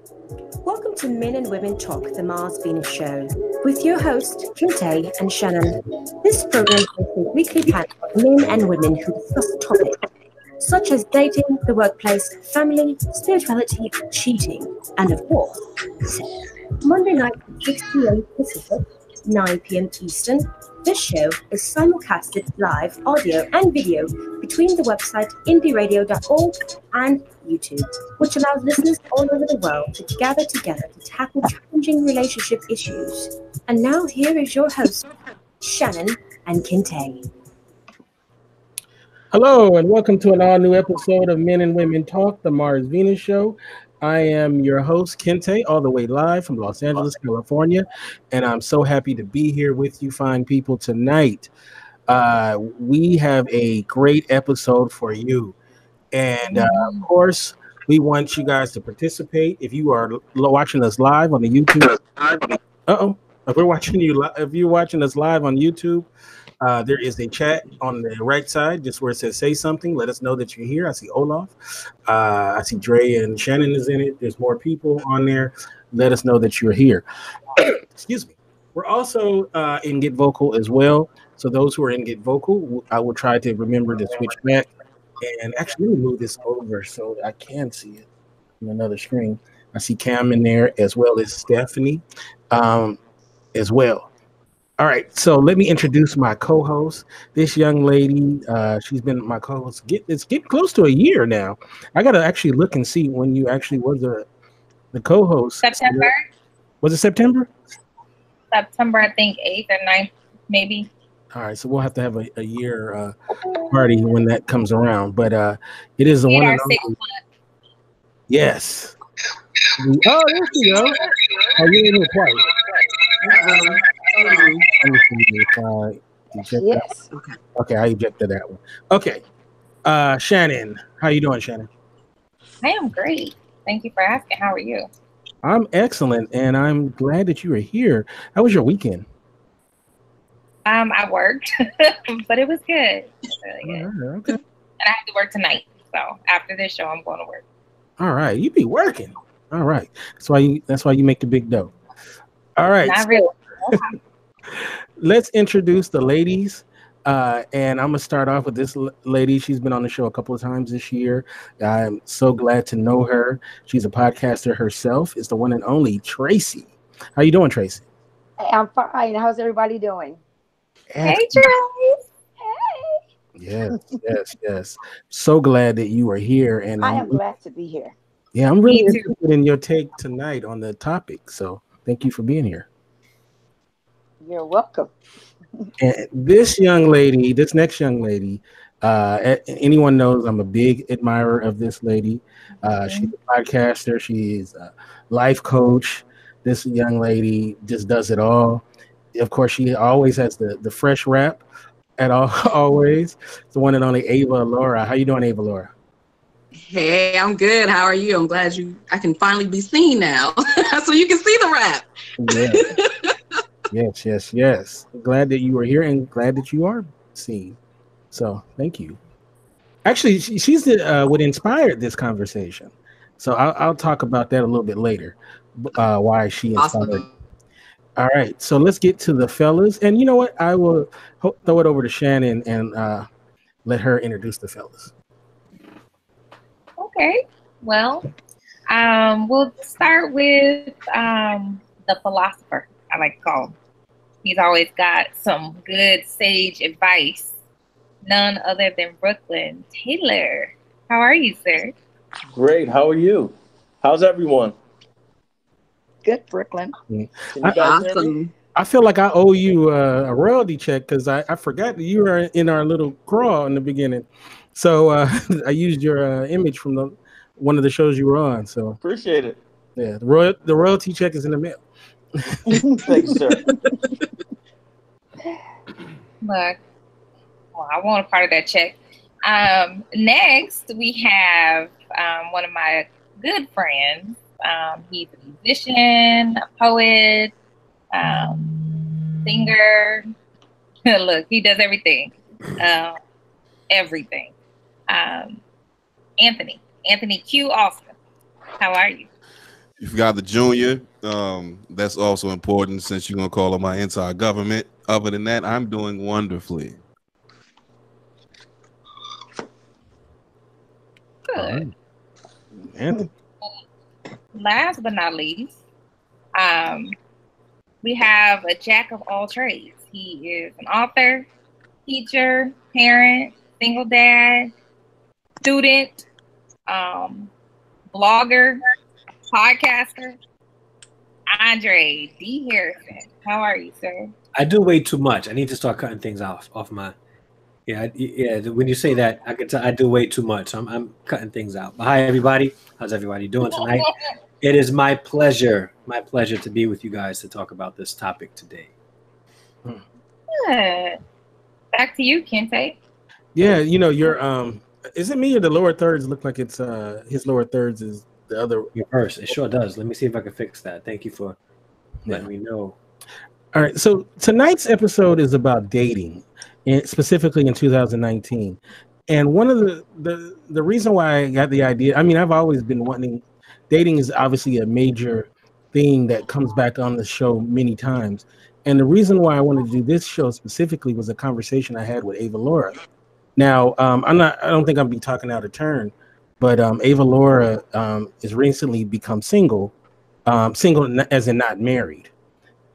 Welcome to Men and Women Talk, the Mars Venus Show, with your hosts, Kinte and Shannon. This program is a weekly panel of men and women who discuss topics such as dating, the workplace, family, spirituality, cheating, and of course, sex. Monday night at 6 p.m. Pacific, 9 p.m. Eastern. This show is simulcasted live audio and video between the website indieradio.org and YouTube, which allows listeners all over the world to gather together to tackle challenging relationship issues. And now here is your host, Shannon and Kinte. Hello, and welcome to an all-new episode of Men and Women Talk, the Mars Venus Show. I am your host, Kinte, all the way live from Los Angeles, California, and I'm so happy to be here with you fine people tonight. We have a great episode for you, and of course, we want you guys to participate. If you are watching us live on the YouTube, if you're watching us live on YouTube, there is a chat on the right side, just where it says "Say something." Let us know that you're here. I see Olaf. I see Dre and Shannon is in it. There's more people on there. Let us know that you're here. Excuse me. We're also in Get Vocal as well. So those who are in Get Vocal, I will try to remember to switch back. And actually, let me move this over so I can see it on another screen. I see Cam in there as well as Stephanie as well. All right, so let me introduce my co-host. This young lady, she's been my co-host. It's getting close to a year now. I gotta actually look and see when you actually was the co-host. September. Was it September? September, I think 8th or 9th, maybe. All right, so we'll have to have a year party when that comes around. But it is the one and only. Yes. Oh, there you go. Oh, you're in here twice. Let me see if I eject Yes. that. Okay, I ejected that one. Okay. Shannon, how you doing, Shannon? I am great. Thank you for asking. How are you? I'm excellent, and I'm glad that you are here. How was your weekend? I worked, but it was good. Really good. Right, okay. And I have to work tonight. So after this show, I'm going to work. All right, you be working. All right. That's why you make the big dough. All right. Not really. Let's introduce the ladies. And I'm going to start off with this lady. She's been on the show a couple of times this year. I'm so glad to know her. She's a podcaster herself. It's the one and only Traci. How you doing, Traci? I'm fine. How's everybody doing? Hey, Trace. Hey. Yes. So glad that you are here. And I am glad to be here. Yeah, I'm really interested in your take tonight on the topic. So thank you for being here. You're welcome. And this next young lady, anyone knows I'm a big admirer of this lady. She's a podcaster. She's a life coach. This young lady just does it all. Of course, she always has the fresh rap at all, always. It's the one and only Ava Laura. How you doing, Ava Laura? Hey, I'm good. How are you? I'm glad I can finally be seen now. So you can see the rap. Yeah. Yes. Glad that you are here and glad that you are seen. So thank you. Actually, she's what inspired this conversation. So I'll talk about that a little bit later. Why she inspired. Awesome. All right, so let's get to the fellas. And you know what? I will throw it over to Shannon and let her introduce the fellas. Okay. Well, we'll start with the philosopher, I like to call him. He's always got some good sage advice. None other than Brooklyn Taylor. How are you, sir? Great. How are you? How's everyone? Good, Brooklyn. Awesome. I feel like I owe you a royalty check because I forgot that you were in our little crawl in the beginning. So I used your image from one of the shows you were on. So appreciate it. Yeah, the royalty check is in the mail. Thanks, sir. Look, well, I want a part of that check. Next, we have one of my good friends. He's a musician, a poet, singer. Look, he does everything. Everything. Anthony Q. Austin. How are you? You've got the junior. That's also important since you're gonna call on my entire government. Other than that, I'm doing wonderfully. Good. Anthony. Last but not least, we have a jack of all trades. He is an author, teacher, parent, single dad, student, blogger, podcaster, Andre D. Harrison. How are you, sir? I do way too much. I need to start cutting things off my. Yeah. When you say that, I can tell I do way too much. I'm cutting things out. But hi, everybody. How's everybody doing tonight? It is my pleasure to be with you guys to talk about this topic today. Good. Back to you, Kente. Yeah, your is it me or the lower thirds look like it's his lower thirds is the other reverse? It sure does. Let me see if I can fix that. Thank you for letting me know. All right, so tonight's episode is about dating, and specifically in 2019. And one of the reason why I got the idea, I mean, I've always been wanting, dating is obviously a major thing that comes back on the show many times. And the reason why I wanted to do this show specifically was a conversation I had with Ava Laura. Now, I don't think I'll be talking out of turn, but Ava Laura has recently become single as in not married.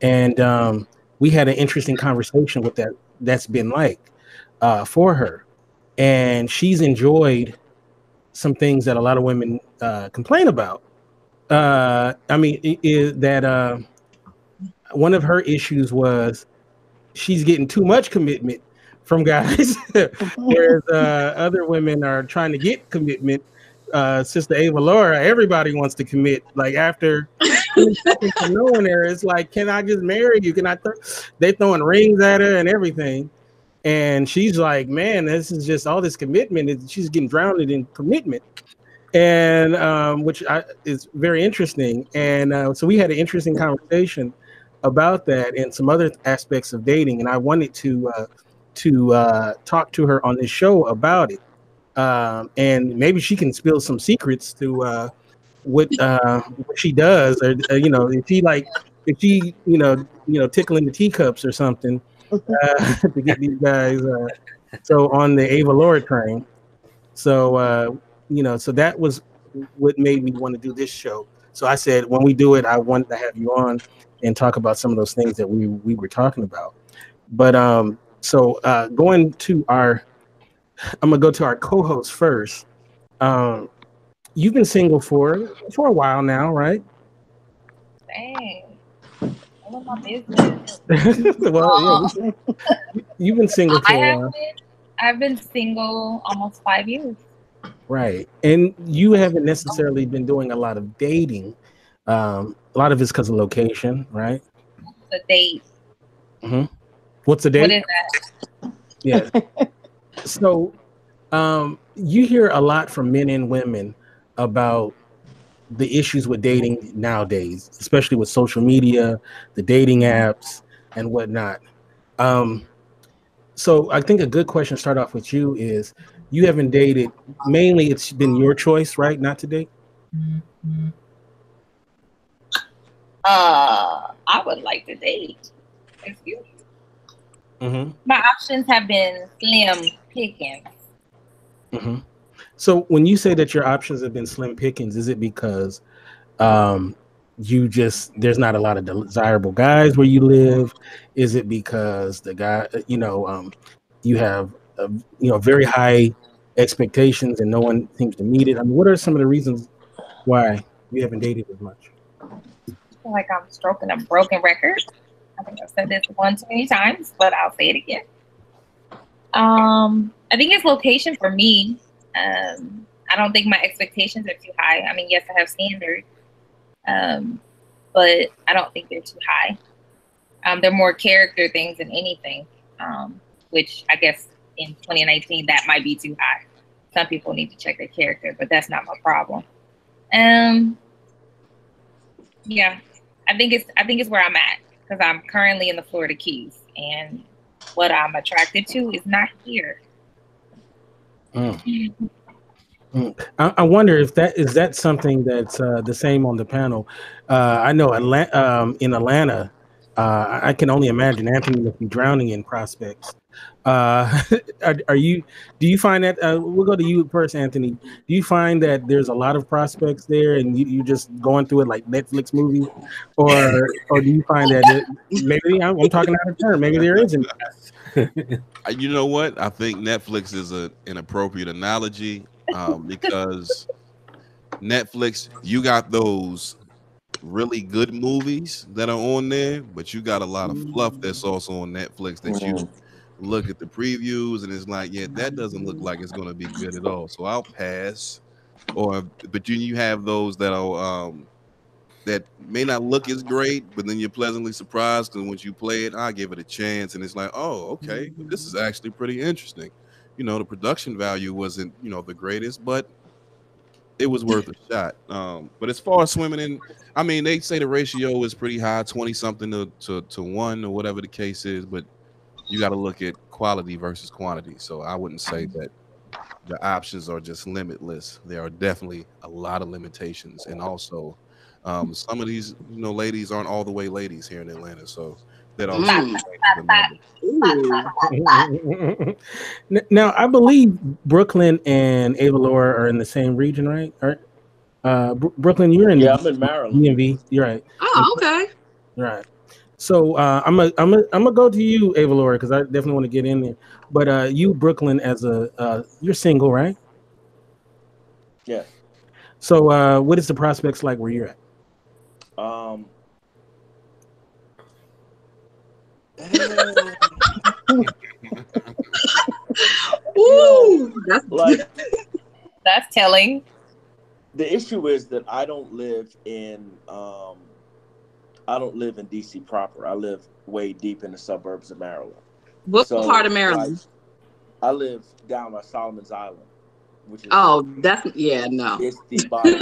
And we had an interesting conversation with that's been like for her. And she's enjoyed some things that a lot of women complain about. One of her issues was she's getting too much commitment from guys, whereas other women are trying to get commitment. Sister Ava Laura, everybody wants to commit. Like after knowing her, it's like, can I just marry you? Can I? They throwing rings at her and everything, and she's like, man, this is just all this commitment. She's getting drowned in commitment, and which is very interesting. And so we had an interesting conversation about that and some other aspects of dating, and I wanted to talk to her on this show about it. And maybe she can spill some secrets to what she does, or if she tickling the teacups or something to get these guys so on the Ava Laura train. So so that was what made me want to do this show. So I said, when we do it, I want to have you on and talk about some of those things that we were talking about. But going to I'm gonna go to our co-host first. You've been single for a while now, right? Dang. All of my business. Well, yeah, you've been single for a while. I've been single almost 5 years. Right, and you haven't necessarily been doing a lot of dating. A lot of it's because of location, right? The date. Mm-hmm. What's a date? What is that? Yeah. So, you hear a lot from men and women about the issues with dating nowadays, especially with social media, the dating apps, and whatnot. So I think a good question to start off with you is, you haven't dated, mainly it's been your choice, right, not to date? I would like to date. Excuse me. Mm-hmm. My options have been slim pickings. Mm-hmm. So when you say that your options have been slim pickings, is it because there's not a lot of desirable guys where you live? Is it because the guy, you have very high expectations and no one seems to meet it? I mean, what are some of the reasons why you haven't dated as much? I feel like I'm stroking a broken record. I think I've said this one too many times, but I'll say it again. I think it's location for me. I don't think my expectations are too high. I mean, yes, I have standards, but I don't think they're too high. They're more character things than anything, which I guess in 2019 that might be too high. Some people need to check their character, but that's not my problem. Yeah, I think it's where I'm at, because I'm currently in the Florida Keys, and what I'm attracted to is not here. I wonder if that is that something that's the same on the panel. I know in Atlanta, I can only imagine Anthony must be drowning in prospects. Uh, are you? Do you find that? We'll go to you first, Anthony. Do you find that there's a lot of prospects there, and you just going through it like Netflix movies, or do you find that maybe I'm talking out of turn? Maybe there isn't. You know what? I think Netflix is an appropriate analogy because Netflix, you got those really good movies that are on there, but you got a lot of fluff that's also on Netflix that you look at the previews and it's like, yeah, that doesn't look like it's going to be good at all. So I'll pass. But you have those that are that may not look as great, but then you're pleasantly surprised because once you play it, I give it a chance, and it's like, oh, okay, this is actually pretty interesting. You know, the production value wasn't, the greatest, but it was worth a shot. But as far as swimming in, I mean, they say the ratio is pretty high, 20 something to 1 or whatever the case is, but you got to look at quality versus quantity. So I wouldn't say that the options are just limitless. There are definitely a lot of limitations, and also some of these ladies aren't all the way ladies here in Atlanta, so that also Now I believe Brooklyn and Avalor are in the same region, right? Brooklyn, you're in I'm in Maryland. DMV. You're right. Oh, okay. Right. So I'm gonna go to you, Avalor, because I definitely want to get in there. But you, Brooklyn, as you're single, right? Yes. So what is the prospects like where you're at? Ooh, that's like That's telling. the issue is that I don't live in DC proper. I live way deep in the suburbs of Maryland. what part of Maryland? Like, I live down on Solomon's Island, which is no. it's the bottom.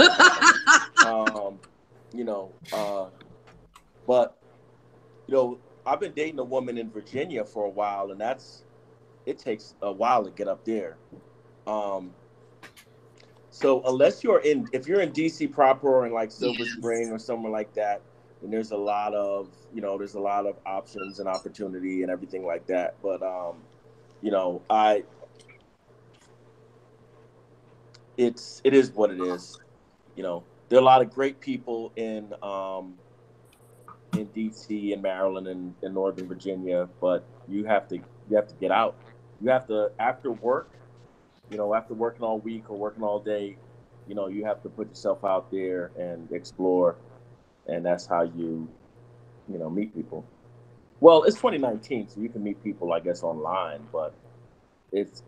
But I've been dating a woman in Virginia for a while, and it takes a while to get up there. So if you're in DC proper or in like Silver Spring or somewhere like that, then there's a lot of options and opportunity and everything like that. But it is what it is. There are a lot of great people in DC and Maryland and in Northern Virginia, but you have to get out. You have to, after work, after working all week or working all day, you have to put yourself out there and explore, and that's how you meet people. Well, it's 2019, so you can meet people, I guess, online, but it's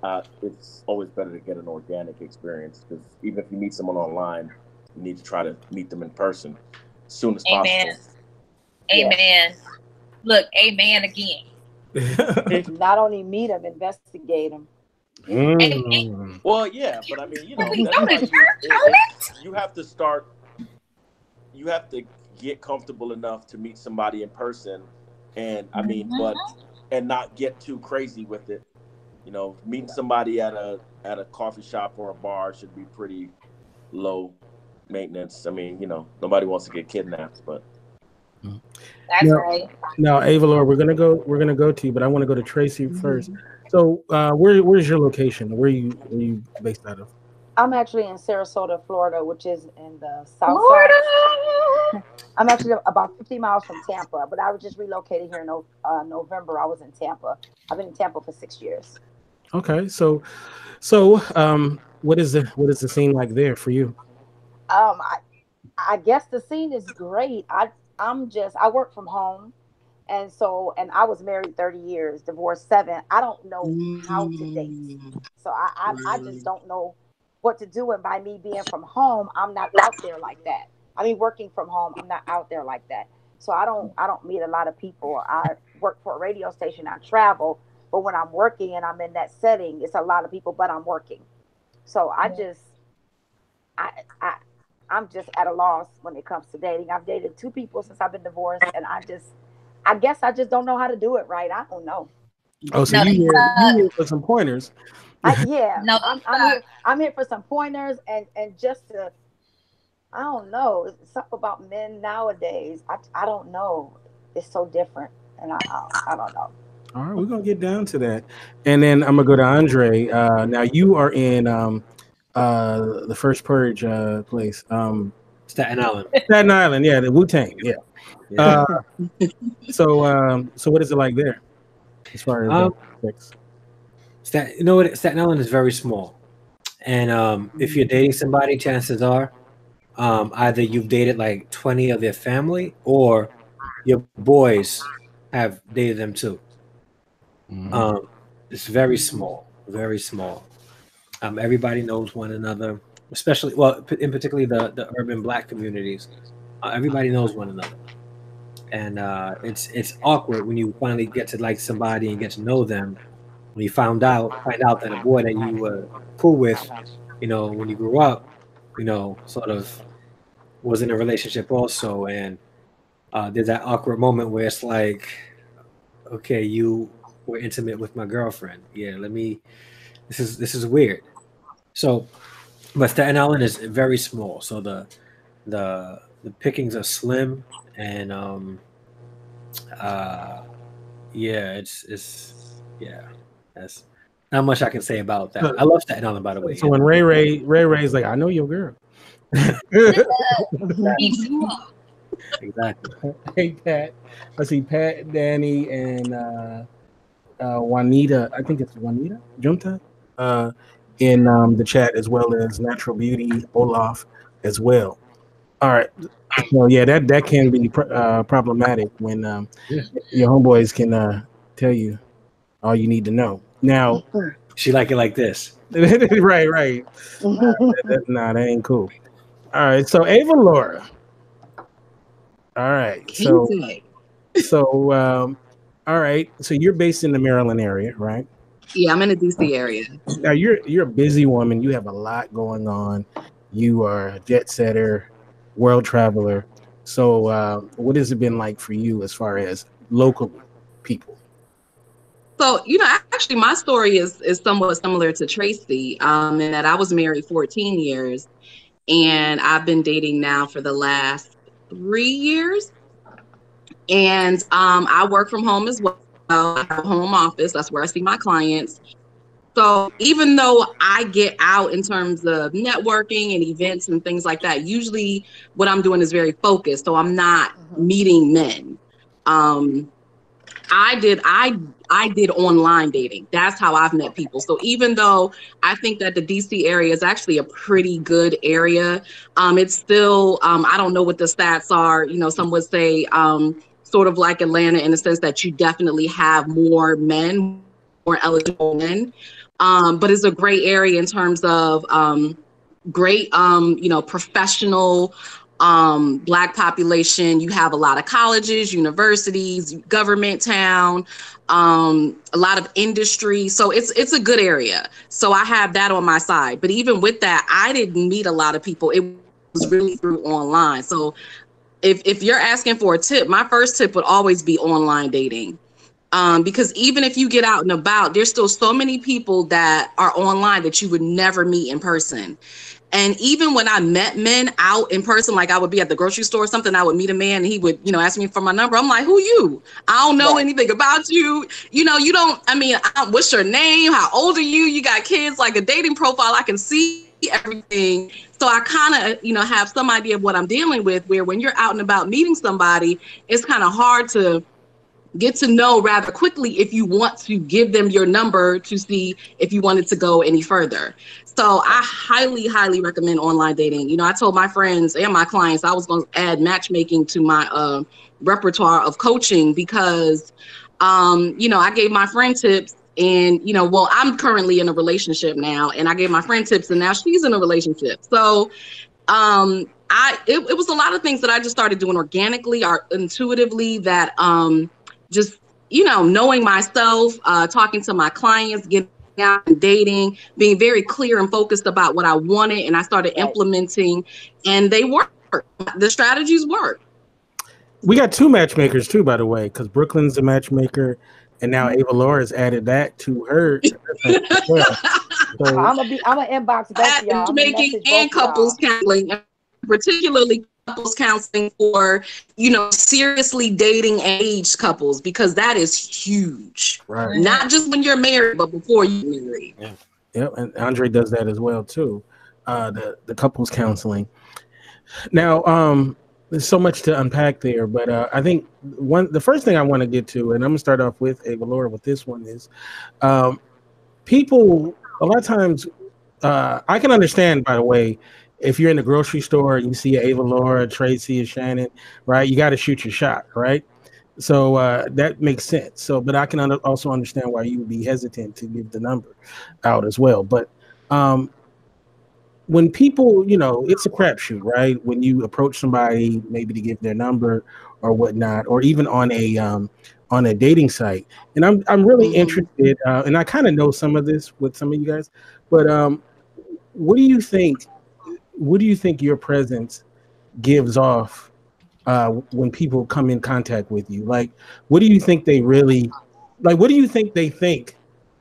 always better to get an organic experience, because even if you meet someone online, you need to try to meet them in person as soon as possible. Amen. Look, amen again. Not only meet them, investigate them. Well, yeah, but I mean, you have to start. You have to get comfortable enough to meet somebody in person, and I mean, and not get too crazy with it. Meeting somebody at a coffee shop or a bar should be pretty low maintenance. I mean, nobody wants to get kidnapped, but. That's right. Now, Avalor, we're gonna go to you, but I want to go to Traci first. So, where's your location? Where are you based out of? I'm actually in Sarasota, Florida, which is in the south Florida. side. I'm actually about 50 miles from Tampa, but I was just relocated here in November. I was in Tampa. I've been in Tampa for 6 years. Okay, so, what is the scene like there for you? I guess the scene is great. I work from home, and I was married 30 years, divorced 7. I don't know how to date, so I just don't know what to do. And by me being from home, I'm not out there like that. I mean, working from home, I'm not out there like that. So I don't meet a lot of people. I work for a radio station. I travel, but when I'm working and I'm in that setting, it's a lot of people, but I'm working. So I'm just at a loss when it comes to dating. I've dated 2 people since I've been divorced, and I guess I just don't know how to do it right. I don't know. Oh, so you here for some pointers. No, I'm here for some pointers and just to, I don't know, it's something about men nowadays. I don't know. It's so different, and I don't know. All right, we're gonna get down to that, and then I'm gonna go to Andre. Now you are in the first purge place, Staten Island. Staten Island. Yeah, the Wu Tang. Yeah. Yeah. So what is it like there, as far as sex? You know what? Staten Island is very small, and if you're dating somebody, chances are, either you've dated like 20 of their family, or your boys have dated them too. It's very small, very small. Everybody knows one another, especially in particularly the urban Black communities. Everybody knows one another, and it's awkward when you finally get to like somebody and get to know them. When you find out that a boy that you were cool with, when you grew up, sort of was in a relationship also, and there's that awkward moment where it's like, okay, you were intimate with my girlfriend. Yeah, this is weird. So, but Staten Island is very small, so the pickings are slim, and that's not much I can say about that. I love Staten Island, by the way. So when Ray's like, I know your girl. Exactly. Hey Pat, I see Pat, Danny, and Juanita. I think it's Juanita Junta in the chat, as well as Natural Beauty Olaf as well. All right. So yeah, that can be problematic when your homeboys can tell you all you need to know. Now, she like it like this. right. That ain't cool. All right. So Ava Laura. All right. All right. So you're based in the Maryland area, right? Yeah, I'm in the DC area. Now you're a busy woman. You have a lot going on. You are a jet setter, world traveler. So what has it been like for you as far as local people? So, actually my story is somewhat similar to Traci, in that I was married 14 years and I've been dating now for the last 3 years. And I work from home as well. I have a home office. That's where I see my clients. So even though I get out in terms of networking and events and things like that, usually what I'm doing is very focused. So I'm not meeting men. I did online dating. That's how I've met people. So even though I think that the DC area is actually a pretty good area, it's still, I don't know what the stats are. Some would say sort of like Atlanta, in the sense that you definitely have more men, more eligible men. But it's a great area in terms of great, professional Black population. You have a lot of colleges, universities, government town, a lot of industry. So it's a good area. So I have that on my side. But even with that, I didn't meet a lot of people. It was really through online. So if you're asking for a tip, my first tip would always be online dating. Because even if you get out and about, there's still so many people that are online that you would never meet in person. And even when I met men out in person, like I would be at the grocery store or something, I would meet a man and he would, ask me for my number. I'm like, who you? I don't know anything about you. What's your name? How old are you? You got kids? Like a dating profile, I can see everything. So I kind of, have some idea of what I'm dealing with, where when you're out and about meeting somebody, it's kind of hard to get to know rather quickly if you want to give them your number to see if you wanted to go any further. So I highly, highly recommend online dating. I told my friends and my clients I was going to add matchmaking to my repertoire of coaching because, I gave my friend tips and, I'm currently in a relationship now, and I gave my friend tips and now she's in a relationship. So it was a lot of things that I just started doing organically or intuitively that just, knowing myself, talking to my clients, getting out and dating, being very clear and focused about what I wanted. And I started implementing, and they work. The strategies work. We got 2 matchmakers too, by the way, because Brooklyn's a matchmaker, and now Ava Laura has added that to her. So I'm gonna inbox both of y'all. I'm gonna Matchmaking message both and of y'all. couples counseling, particularly couples counseling for, seriously dating age couples, because that is huge. right. Not just when you're married, but before you're married. Yep, and Andre does that as well too. The couples counseling. Now, there's so much to unpack there, but I think the first thing I want to get to, and I'm gonna start off with Ava Laura with this one is, people a lot of times. I can understand, by the way, if you're in the grocery store and you see Ava Laura, Traci, or Shannon, right? You got to shoot your shot, right? So that makes sense. So, but I can also understand why you would be hesitant to give the number out as well. But when people, it's a crapshoot, right? When you approach somebody, maybe to give their number or whatnot, or even on a dating site, and I'm really interested, and I kind of know some of this with some of you guys, but what do you think? What do you think your presence gives off when people come in contact with you? Like, what do you think they really like? What do you think they think?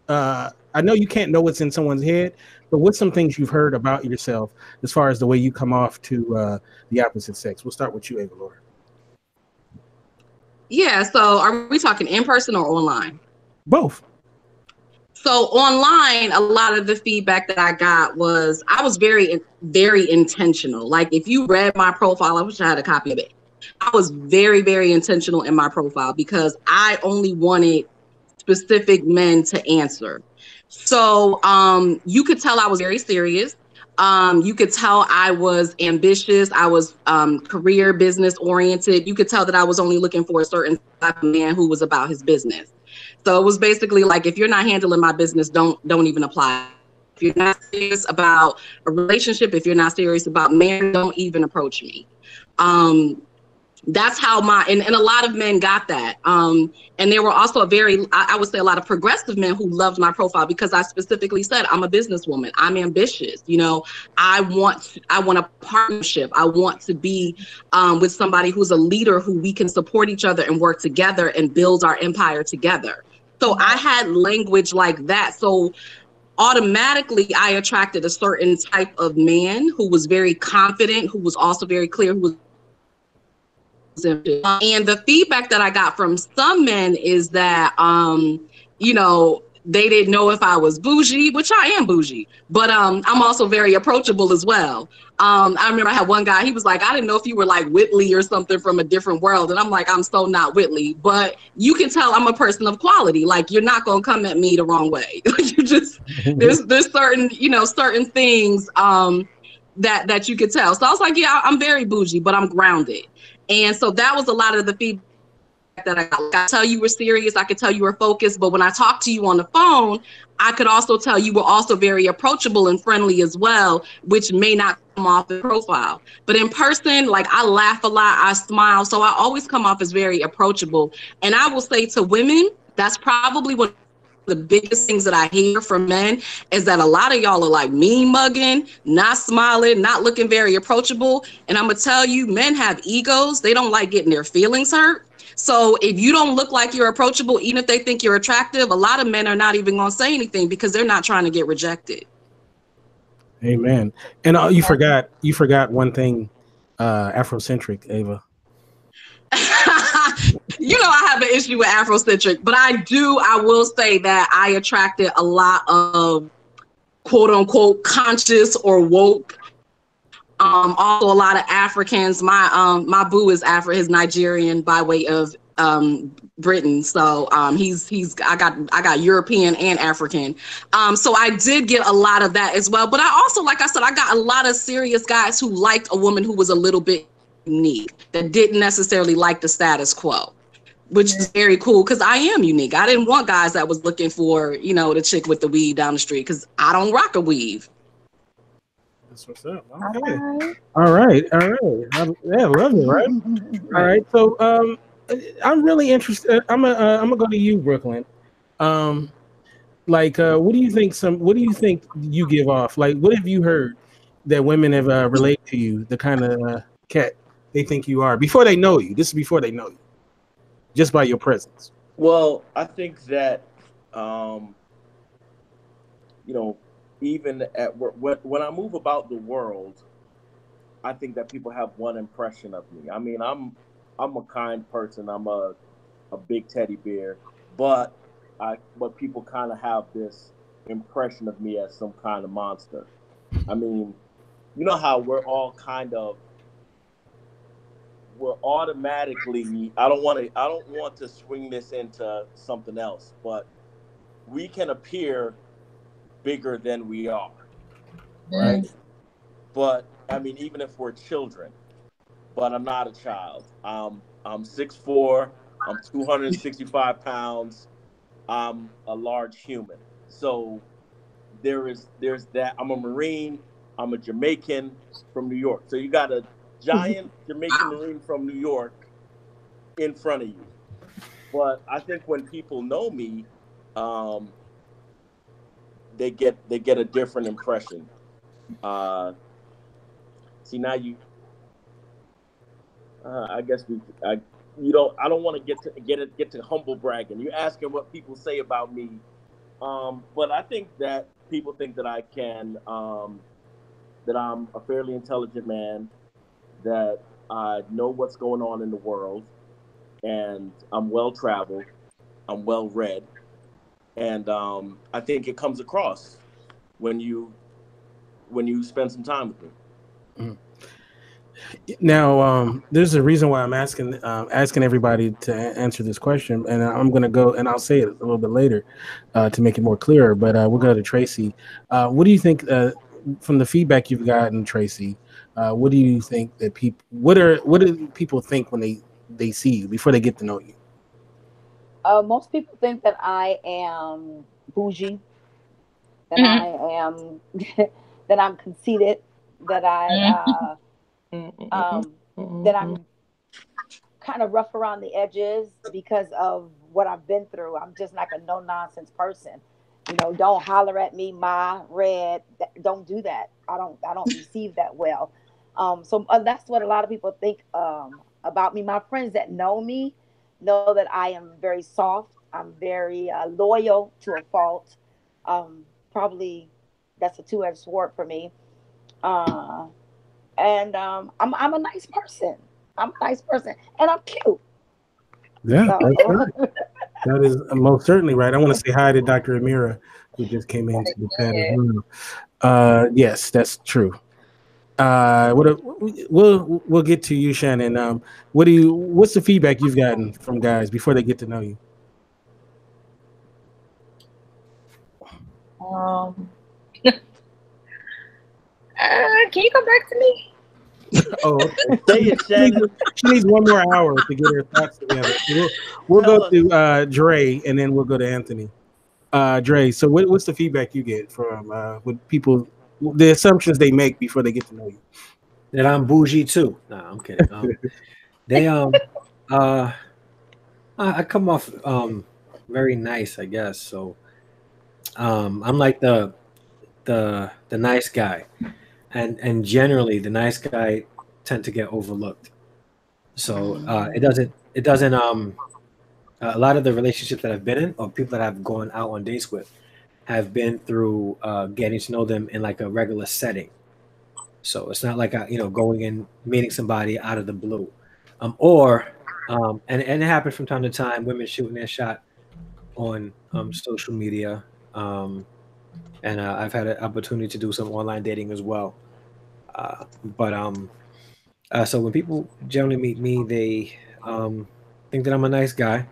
I know you can't know what's in someone's head, but what's some things you've heard about yourself as far as the way you come off to the opposite sex? We'll start with you, Ava Laura. Yeah. So are we talking in person or online? Both. So online, a lot of the feedback that I got was I was very, very intentional. Like if you read my profile, I wish I had a copy of it. I was very, very intentional in my profile because I only wanted specific men to answer. So you could tell I was very serious. You could tell I was ambitious. I was career business oriented. You could tell that I was only looking for a certain type of man who was about his business. So it was basically like, if you're not handling my business, don't even apply. If you're not serious about a relationship, if you're not serious about marriage, don't even approach me. That's how and a lot of men got that. And there were also I would say a lot of progressive men who loved my profile because I specifically said, I'm a businesswoman. I'm ambitious. I want a partnership. I want to be with somebody who's a leader who we can support each other and work together and build our empire together. So I had language like that. So automatically I attracted a certain type of man who was very confident, who was also very clear, who was and the feedback that I got from some men is that, they didn't know if I was bougie, which I am bougie, but I'm also very approachable as well. I remember I had one guy, he was like, I didn't know if you were like Whitley or something from a different world. And I'm like, I'm so not Whitley, but you can tell I'm a person of quality. Like, you're not going to come at me the wrong way. You just, there's certain, certain things that you could tell. So I was like, yeah, I'm very bougie, but I'm grounded. And so that was a lot of the feedback that I got. Like, I tell you were serious, I could tell you were focused, but when I talked to you on the phone, I could also tell you were also very approachable and friendly as well, which may not come off in profile. But in person, like, I laugh a lot, I smile, so I always come off as very approachable. And I will say to women, that's probably one of the biggest things that I hear from men is that a lot of y'all are like mean mugging, not smiling, not looking very approachable. And I'm gonna tell you, men have egos. They don't like getting their feelings hurt. So if you don't look like you're approachable, even if they think you're attractive, a lot of men are not even gonna say anything because they're not trying to get rejected. Amen. And you forgot one thing, Afrocentric, Ava. I have an issue with Afrocentric, but I will say that I attracted a lot of quote unquote conscious or woke. Also a lot of Africans. My boo is his Nigerian by way of Britain. So I got European and African. So I did get a lot of that as well. But I also, like I said, I got a lot of serious guys who liked a woman who was a little bit unique, that didn't necessarily like the status quo, which is very cool because I am unique. I didn't want guys that was looking for, the chick with the weave down the street because I don't rock a weave. That's what's up. Okay. All right. I love it, right? All right. So I'm really interested. I'm gonna go to you, Brooklyn. What do you think you give off? Like, what have you heard that women have relayed to you, the kind of cat they think you are before they know you? This is before they know you, just by your presence. Well, I think that even at work, when I move about the world, I think that people have one impression of me. I mean, I'm a kind person. I'm a big teddy bear, but but people kind of have this impression of me as some kind of monster. I mean, you know how we're automatically, I don't want to swing this into something else, but we can appear bigger than we are, right? But I mean, even if we're children, but I'm not a child. I'm 6'4", I'm 265 pounds, I'm a large human. So there's that. I'm a Marine, I'm a Jamaican from New York. So you got a giant Jamaican Wow. Marine from New York in front of you. But I think when people know me, um, they get a different impression. Uh, See now I guess I don't want to get to humble bragging. You're asking what people say about me, but I think that people think that that I'm a fairly intelligent man, that I know what's going on in the world, and I'm well traveled, I'm well read, and I think it comes across when you spend some time with me. Mhm. Now, there's a reason why I'm asking everybody to answer this question, and I'm going to go and I'll say it a little bit later to make it more clearer. But we'll go to Traci. What do you think from the feedback you've gotten, Traci? What do you think that people? What do people think when they see you before they get to know you? Most people think that I am bougie, that Mhm. I am that I'm conceited, that I um, that I'm kind of rough around the edges because of what I've been through. I'm just like a no nonsense person. You know, don't holler at me, ma, red. Don't do that. I don't receive that well. So that's what a lot of people think about me. My friends that know me know that I am very soft. I'm very loyal to a fault. Probably that's a two-edged sword for me. Uh, and I'm a nice person. I'm a nice person, and I'm cute. Yeah, So that's right. That is most certainly right. I want to say hi to Dr. Amira, who just came into the chat as well. Yes, that's true. We'll get to you, Shannon. What's the feedback you've gotten from guys before they get to know you? Um, can you come back to me? Oh, okay. Say it, Shannon. She needs one more hour to get her thoughts together. We'll Tell go us. to Dre, and then we'll go to Anthony. Dre, so what's the feedback you get from what people, the assumptions they make before they get to know you? That I'm bougie too. No, I'm kidding. They uh I come off very nice, I guess. So I'm like the nice guy, and generally the nice guy tend to get overlooked. So it doesn't a lot of the relationships that I've been in or people that I've gone out on dates with have been through getting to know them in like a regular setting. So it's not like going and meeting somebody out of the blue, and it happens from time to time. Women shooting their shot on social media, and I've had an opportunity to do some online dating as well. But so when people generally meet me, they think that I'm a nice guy,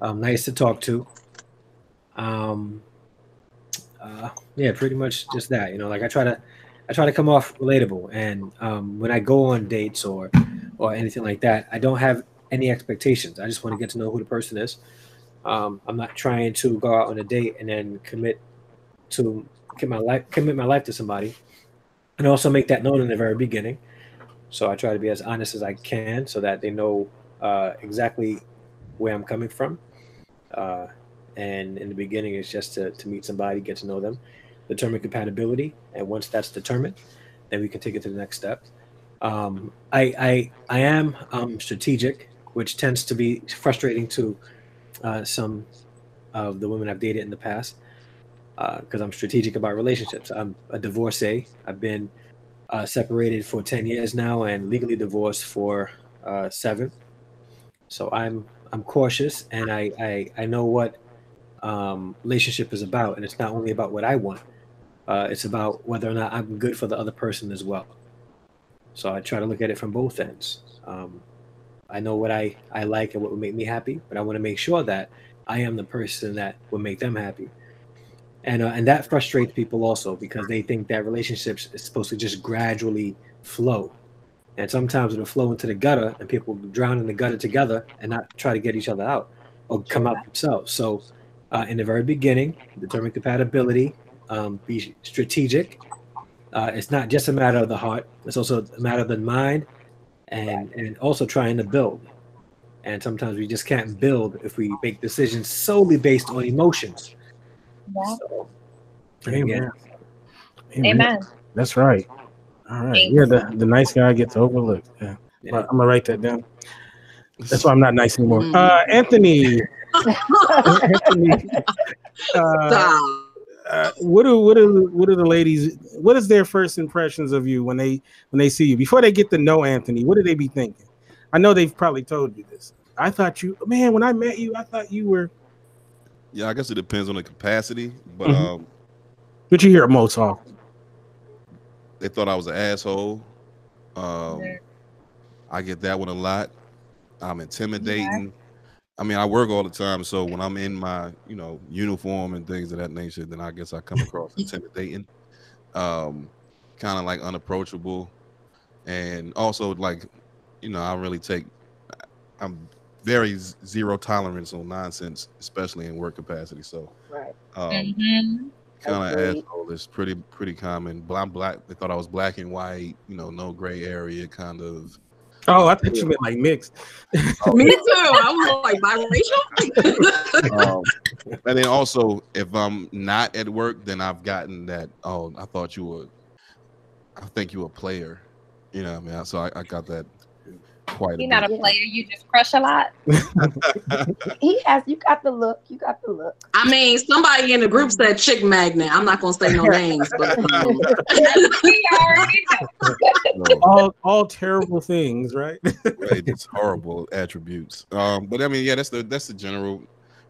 nice to talk to. Um, yeah, pretty much just that. Like I try to come off relatable, and when I go on dates or anything like that, I don't have any expectations. I just want to get to know who the person is. I'm not trying to go out on a date and then to commit my life to somebody, and also make that known in the very beginning. So I try to be as honest as I can, so that they know exactly where I'm coming from. Uh, and in the beginning, it's just to meet somebody, get to know them, determine compatibility, and once that's determined, then we can take it to the next step. I am strategic, which tends to be frustrating to some of the women I've dated in the past. because I'm strategic about relationships. I'm a divorcee. I've been separated for 10 years now and legally divorced for 7. So I'm cautious, and I know what relationship is about, and it's not only about what I want. It's about whether or not I'm good for the other person as well. So I try to look at it from both ends. I know what I like and what would make me happy, but I want to make sure that I am the person that would make them happy. And that frustrates people also because they think that relationships is supposed to just gradually flow. And sometimes it'll flow into the gutter and people drown in the gutter together and not try to get each other out or come out themselves. So in the very beginning, determine compatibility, be strategic. It's not just a matter of the heart. It's also a matter of the mind and also trying to build. And sometimes we just can't build if we make decisions solely based on emotions. Yeah. So, Amen. Amen. That's right. All right. Thanks. Yeah, the nice guy gets overlooked. Yeah. I'm gonna write that down. That's why I'm not nice anymore. Anthony. Anthony. Stop. What are the ladies? What is their first impressions of you when they see you before they get to know Anthony? What do they be thinking? I know they've probably told you this. I thought you, man, when I met you, I thought you were. Yeah, I guess it depends on the capacity, but What you hear most often? they thought I was an asshole. I get that one a lot. I'm intimidating. Yeah. I mean, I work all the time, so when I'm in my, uniform and things of that nature, then I guess I come across intimidating, kind of like unapproachable, and also like, I'm very zero tolerance on nonsense, especially in work capacity. So, Right. kind of Agreed. asshole is pretty common. But I'm black. They thought I was black and white, no gray area, kind of. Oh, I thought you meant like mixed. Me too. I was like biracial. And then also, if I'm not at work, then I've gotten that. Oh, I think you were a player. You know what I mean? So I got that quite. You're not a player. You just crush a lot. He has. You got the look. You got the look. I mean, somebody in the group said chick magnet. I'm not gonna say no names, but We already know. all terrible things, right? Right, it's horrible attributes. But I mean, yeah, that's the general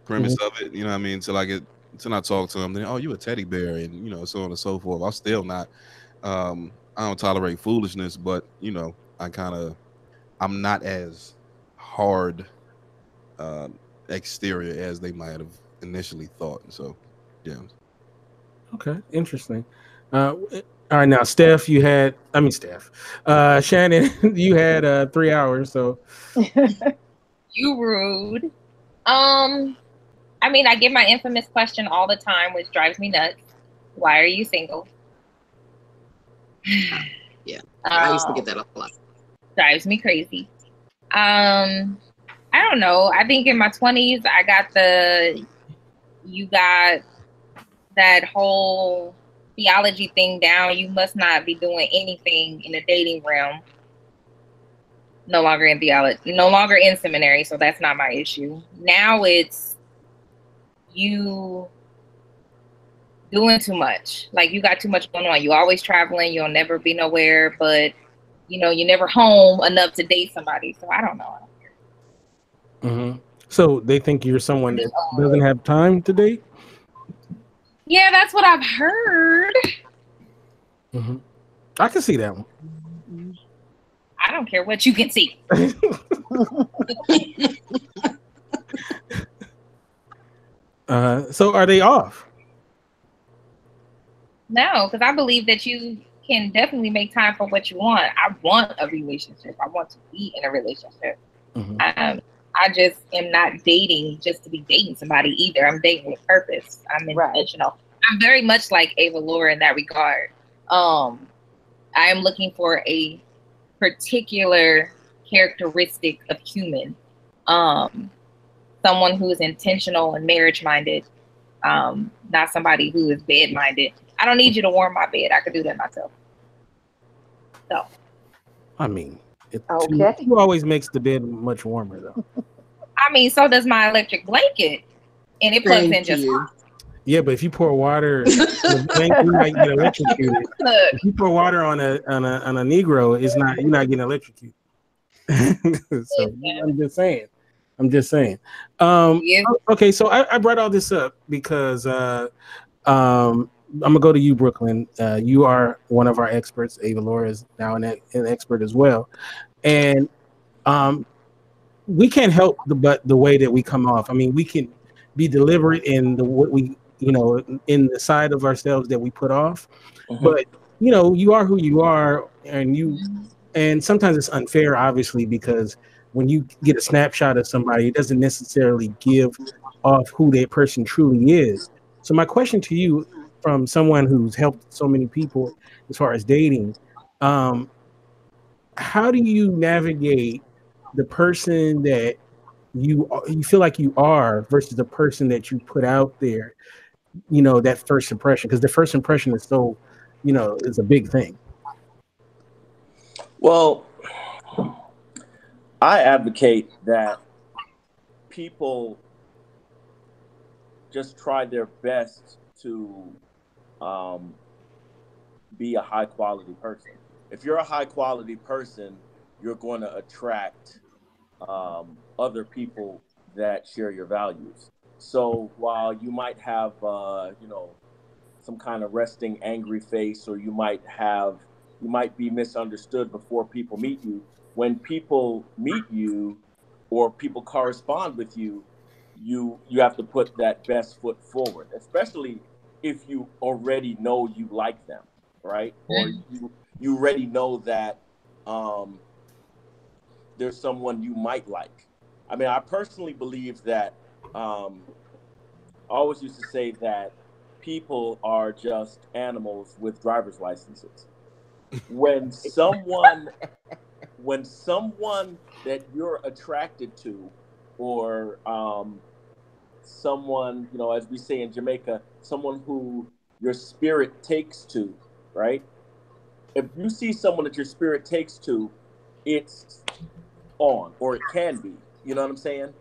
premise of it. You know what I mean? Until I talk to them, then you a teddy bear, and so on and so forth. I'm still not. I don't tolerate foolishness, but I'm not as hard exterior as they might have initially thought. So, yeah. Okay, interesting. All right, now Shannon, you had 3 hours, so You rude. I mean, I get my infamous question all the time, which drives me nuts. Why are you single? Yeah, I used to get that a lot. Drives me crazy. I don't know. I think in my 20s, I got you got that whole theology thing down. You must not be doing anything in the dating realm. No longer in theology, no longer in seminary, so that's not my issue. Now it's you doing too much. Like you got too much going on. You always traveling. You'll never be nowhere, but you're never home enough to date somebody. So I don't know. Mm-hmm. So they think you're someone that doesn't have time to date? Yeah, that's what I've heard. Mm-hmm. I can see that one. I don't care what you can see. So are they off? No, because I believe that you can definitely make time for what you want. I want a relationship. I want to be in a relationship. Mm-hmm. I just am not dating just to be dating somebody either. I'm dating with purpose. I'm intentional. I'm very much like Ava Laura in that regard. I am looking for a particular characteristic of human. Someone who is intentional and marriage minded. Not somebody who is bed minded. I don't need you to warm my bed. I could do that myself. So, I mean, okay. Who always makes the bed much warmer, though? I mean, so does my electric blanket, and it plugs in just fine. Yeah, but if you pour water, you might get electrocuted. Look, If you pour water on a Negro, it's not, you're not getting electrocuted. So I'm just saying. Yeah. Okay, so I brought all this up because I'm gonna go to you, Brooklyn. You are one of our experts. Ava Laura is now an expert as well, and we can't help but the way that we come off. I mean, we can be deliberate in what we, in the side of ourselves that we put off, but you are who you are, and sometimes it's unfair, obviously, because when you get a snapshot of somebody, it doesn't necessarily give off who that person truly is. So my question to you, from someone who's helped so many people as far as dating, how do you navigate the person that you feel like you are versus the person that you put out there? That first impression, because the first impression is so, is a big thing. Well, I advocate that people just try their best to be a high quality person. If you're a high quality person, you're going to attract other people that share your values. So while you might have, some kind of resting angry face, or you might be misunderstood before people meet you. When people meet you or people correspond with you, you have to put that best foot forward, especially if you already know you like them, right? Or you already know that there's someone you might like. I mean, I personally believe that I always used to say that people are just animals with driver's licenses. When someone when someone that you're attracted to, or someone, as we say in Jamaica, someone who your spirit takes to, right? If you see someone that your spirit takes to, it's on, or it can be. You know what I'm saying?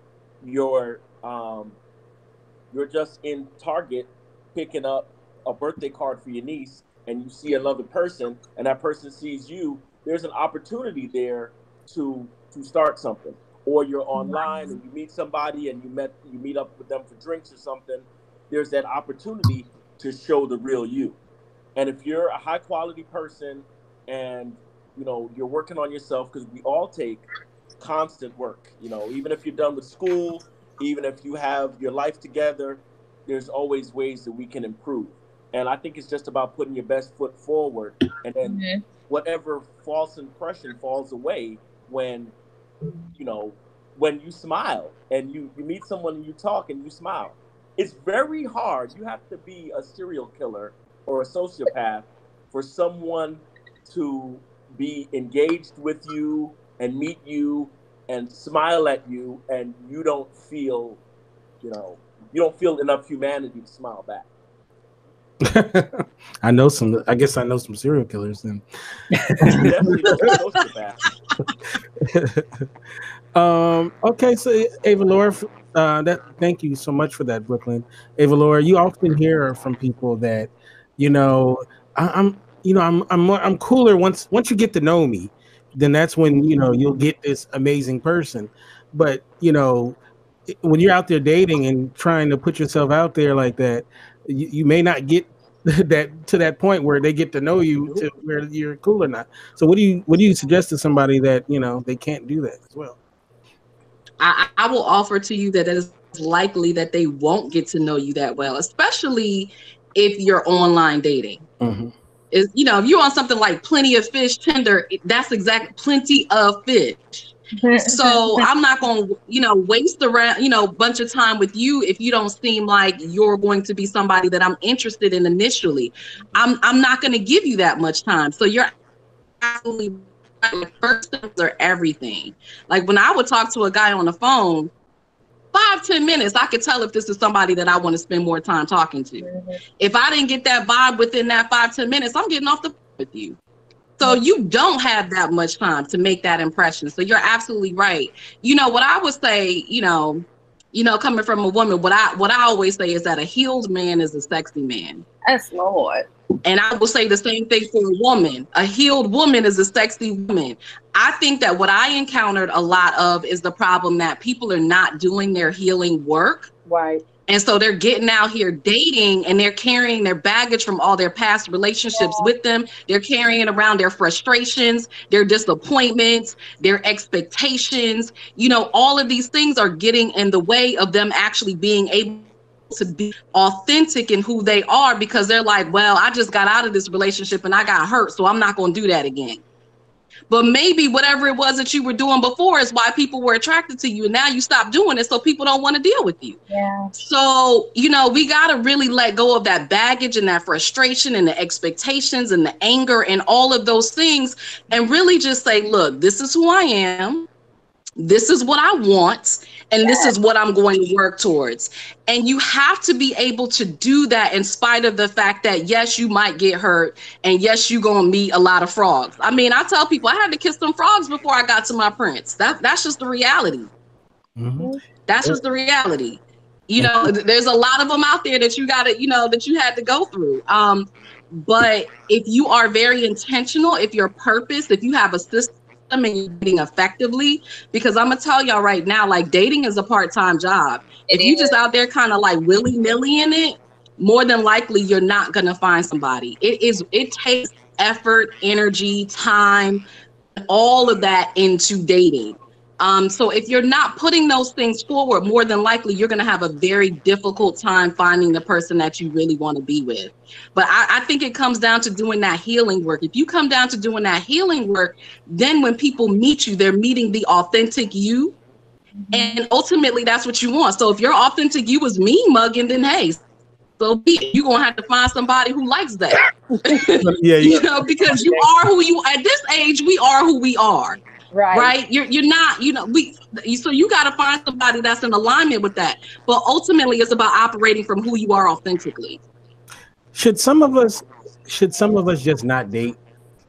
You're you're just in Target picking up a birthday card for your niece, and you see another person, and that person sees you. There's an opportunity there to start something. Or you're online and you meet somebody, and you meet up with them for drinks or something. There's that opportunity to show the real you. And if you're a high quality person, and you're working on yourself, because we all take constant work, even if you're done with school, even if you have your life together, there's always ways that we can improve. And I think it's just about putting your best foot forward, and then whatever false impression falls away when you know when you smile, and you meet someone and you talk and you smile. It's very hard. You have to be a serial killer or a sociopath for someone to be engaged with you and meet you and smile at you, and you don't feel enough humanity to smile back. I guess I know some serial killers then. You definitely know some sociopaths. Okay, so Ava Laura, thank you so much for that, Brooklyn. Ava Laura, you often hear from people that, I'm, I'm cooler once you get to know me, then that's when you'll get this amazing person. But when you're out there dating and trying to put yourself out there like that, you may not get that point where they get to know you to where you're cool or not. So what do you suggest to somebody that they can't do that as well? I will offer to you that it is likely that they won't get to know you that well, especially if you're online dating. Mm-hmm. If you're on something like Plenty of Fish, Tinder, that's exactly plenty of fish. So I'm not going to, waste around, bunch of time with you if you don't seem like you're going to be somebody that I'm interested in initially. I'm not going to give you that much time. So you're absolutely right. Like, first steps are everything. Like when I would talk to a guy on the phone, 5-10 minutes, I could tell if this is somebody that I want to spend more time talking to. If I didn't get that vibe within that 5-10 minutes, I'm getting off the phone with you. So you don't have that much time to make that impression. So you're absolutely right. What I would say, You know, coming from a woman, what I always say is that a healed man is a sexy man. Yes, Lord. And I will say the same thing for a woman. A healed woman is a sexy woman. I think that what I encountered a lot of is the problem that people are not doing their healing work. Right. And so they're getting out here dating and they're carrying their baggage from all their past relationships with them. They're carrying around their frustrations, their disappointments, their expectations. You know, all of these things are getting in the way of them actually being able to be authentic in who they are, because they're like, well, I just got out of this relationship and I got hurt, so I'm not going to do that again. But maybe whatever it was that you were doing before is why people were attracted to you. And now you stop doing it, so people don't want to deal with you. Yeah. So, you know, we got to really let go of that baggage and that frustration and the expectations and the anger and all of those things, and really just say, look, this is who I am. This is what I want, and this is what I'm going to work towards. And you have to be able to do that in spite of the fact that, yes, you might get hurt, and yes, you're going to meet a lot of frogs. I mean, I tell people I had to kiss some frogs before I got to my prince. That's just the reality. Mm-hmm. That's just the reality. You know, there's a lot of them out there that you got to, you know, that you had to go through. But if you are very intentional, if your purpose, if you have a system and you're dating effectively, because I'm gonna tell y'all right now, like, dating is a part-time job. If you just out there kind of like willy-nilly in it, more than likely you're not gonna find somebody. It takes effort, energy, time, all of that into dating. So if you're not putting those things forward, more than likely you're going to have a very difficult time finding the person that you really want to be with. But I think it comes down to doing that healing work. If you come down to doing that healing work, then when people meet you, they're meeting the authentic you. And ultimately that's what you want. So if your authentic you is me mugging, then hey, so you're going to have to find somebody who likes that. You know, because you are who you, at this age, we are who we are. Right. You're not, you know, so you got to find somebody that's in alignment with that. But ultimately it's about operating from who you are authentically. Should some of us just not date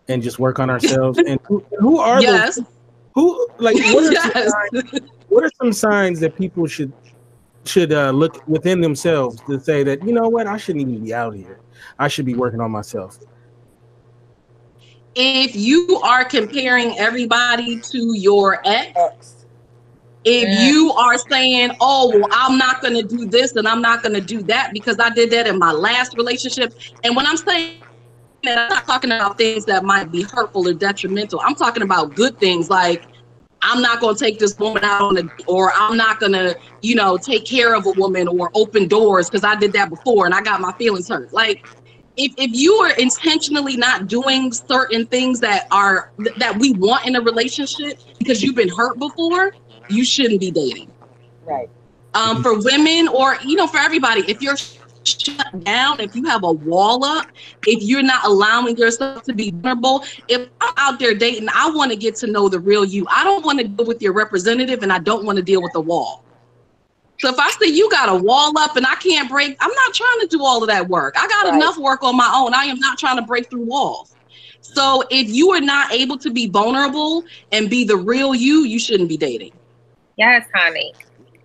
and just work on ourselves? And who are those? Who, like, what are some signs that people should look within themselves to say that, you know what, I shouldn't even be out here. I should be working on myself. If you are comparing everybody to your ex, if you are saying, oh, well, I'm not going to do this and I'm not going to do that because I did that in my last relationship. And when I'm saying that, I'm not talking about things that might be hurtful or detrimental. I'm talking about good things, like, I'm not going to take this woman out on or I'm not going to, you know, take care of a woman or open doors because I did that before and I got my feelings hurt. Like, if you are intentionally not doing certain things that we want in a relationship because you've been hurt before, you shouldn't be dating. Right. For women, or, you know, for everybody, if you're shut down, if you have a wall up, if you're not allowing yourself to be vulnerable, if I'm out there dating, I want to get to know the real you. I don't want to deal with your representative, and I don't want to deal with the wall. So if I say you got a wall up and I can't break, I'm not trying to do all of that work. I got enough work on my own. I am not trying to break through walls. So if you are not able to be vulnerable and be the real you, you shouldn't be dating. Yes, honey.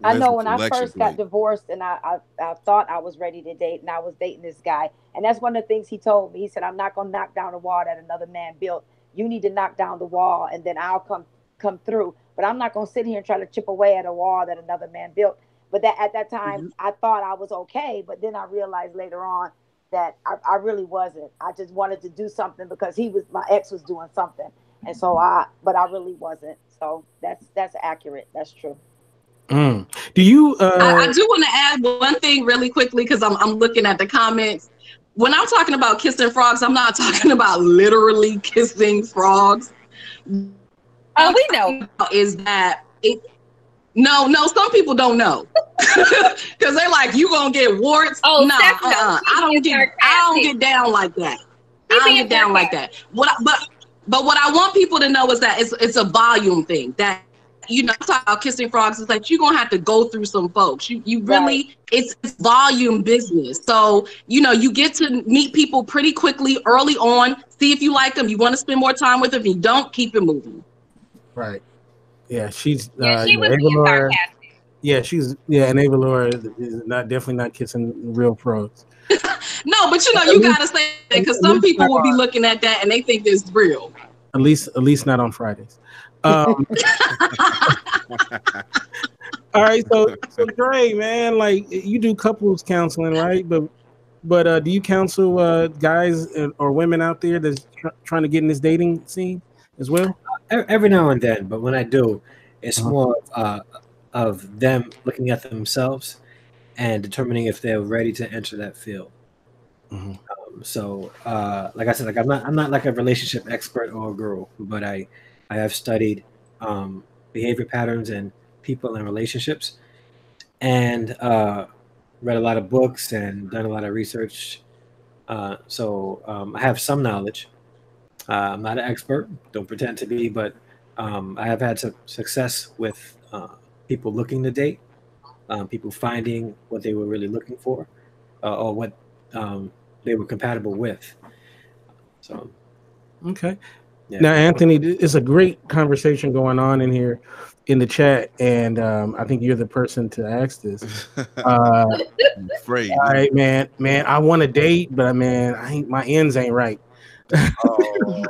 I know when I first got divorced and I thought I was ready to date, and I was dating this guy. And that's one of the things he told me. He said, I'm not going to knock down the wall that another man built. You need to knock down the wall and then I'll come through. But I'm not going to sit here and try to chip away at a wall that another man built. But that at that time, I thought I was okay. But then I realized later on that I really wasn't. I just wanted to do something because my ex was doing something. And so but I really wasn't. So that's accurate. That's true. Do you? I do want to add one thing really quickly, because I'm looking at the comments. When I'm talking about kissing frogs, I'm not talking about literally kissing frogs. Oh, we know. Is that it? No, some people don't know because they're like, you gonna get warts. Oh, no, I don't get down like that. I don't get down like that. But what I want people to know is that it's a volume thing. That, you know, talk about kissing frogs. It's like, you're gonna have to go through some folks. You really, it's volume business. So, you know, you get to meet people pretty quickly early on. See if you like them. You want to spend more time with them. If you don't, keep it moving. Right. Yeah, she's she was being sarcastic. Yeah, and Ava Laura is not definitely not kissing real frogs. No, but At you least, gotta say that because at some least not people will be looking at that and they think it's real. at least not on Fridays. All right, so Dre, man, like you do couples counseling, right? But do you counsel guys or women out there that's trying to get in this dating scene as well? Every now and then, but when I do, it's Uh-huh. more of them looking at themselves and determining if they're ready to enter that field. Mhm. So, like I said, like I'm not like a relationship expert or a guru, but I have studied behavior patterns and people and relationships, and read a lot of books and done a lot of research. I have some knowledge. I'm not an expert, don't pretend to be, but I have had some success with people looking to date, people finding what they were really looking for, or what um, they were compatible with. So, Okay. yeah. Now, Anthony, it's a great conversation going on in here in the chat, and I think you're the person to ask this. I'm afraid. All right, man, I want to date, but man, my ends ain't right. Oh.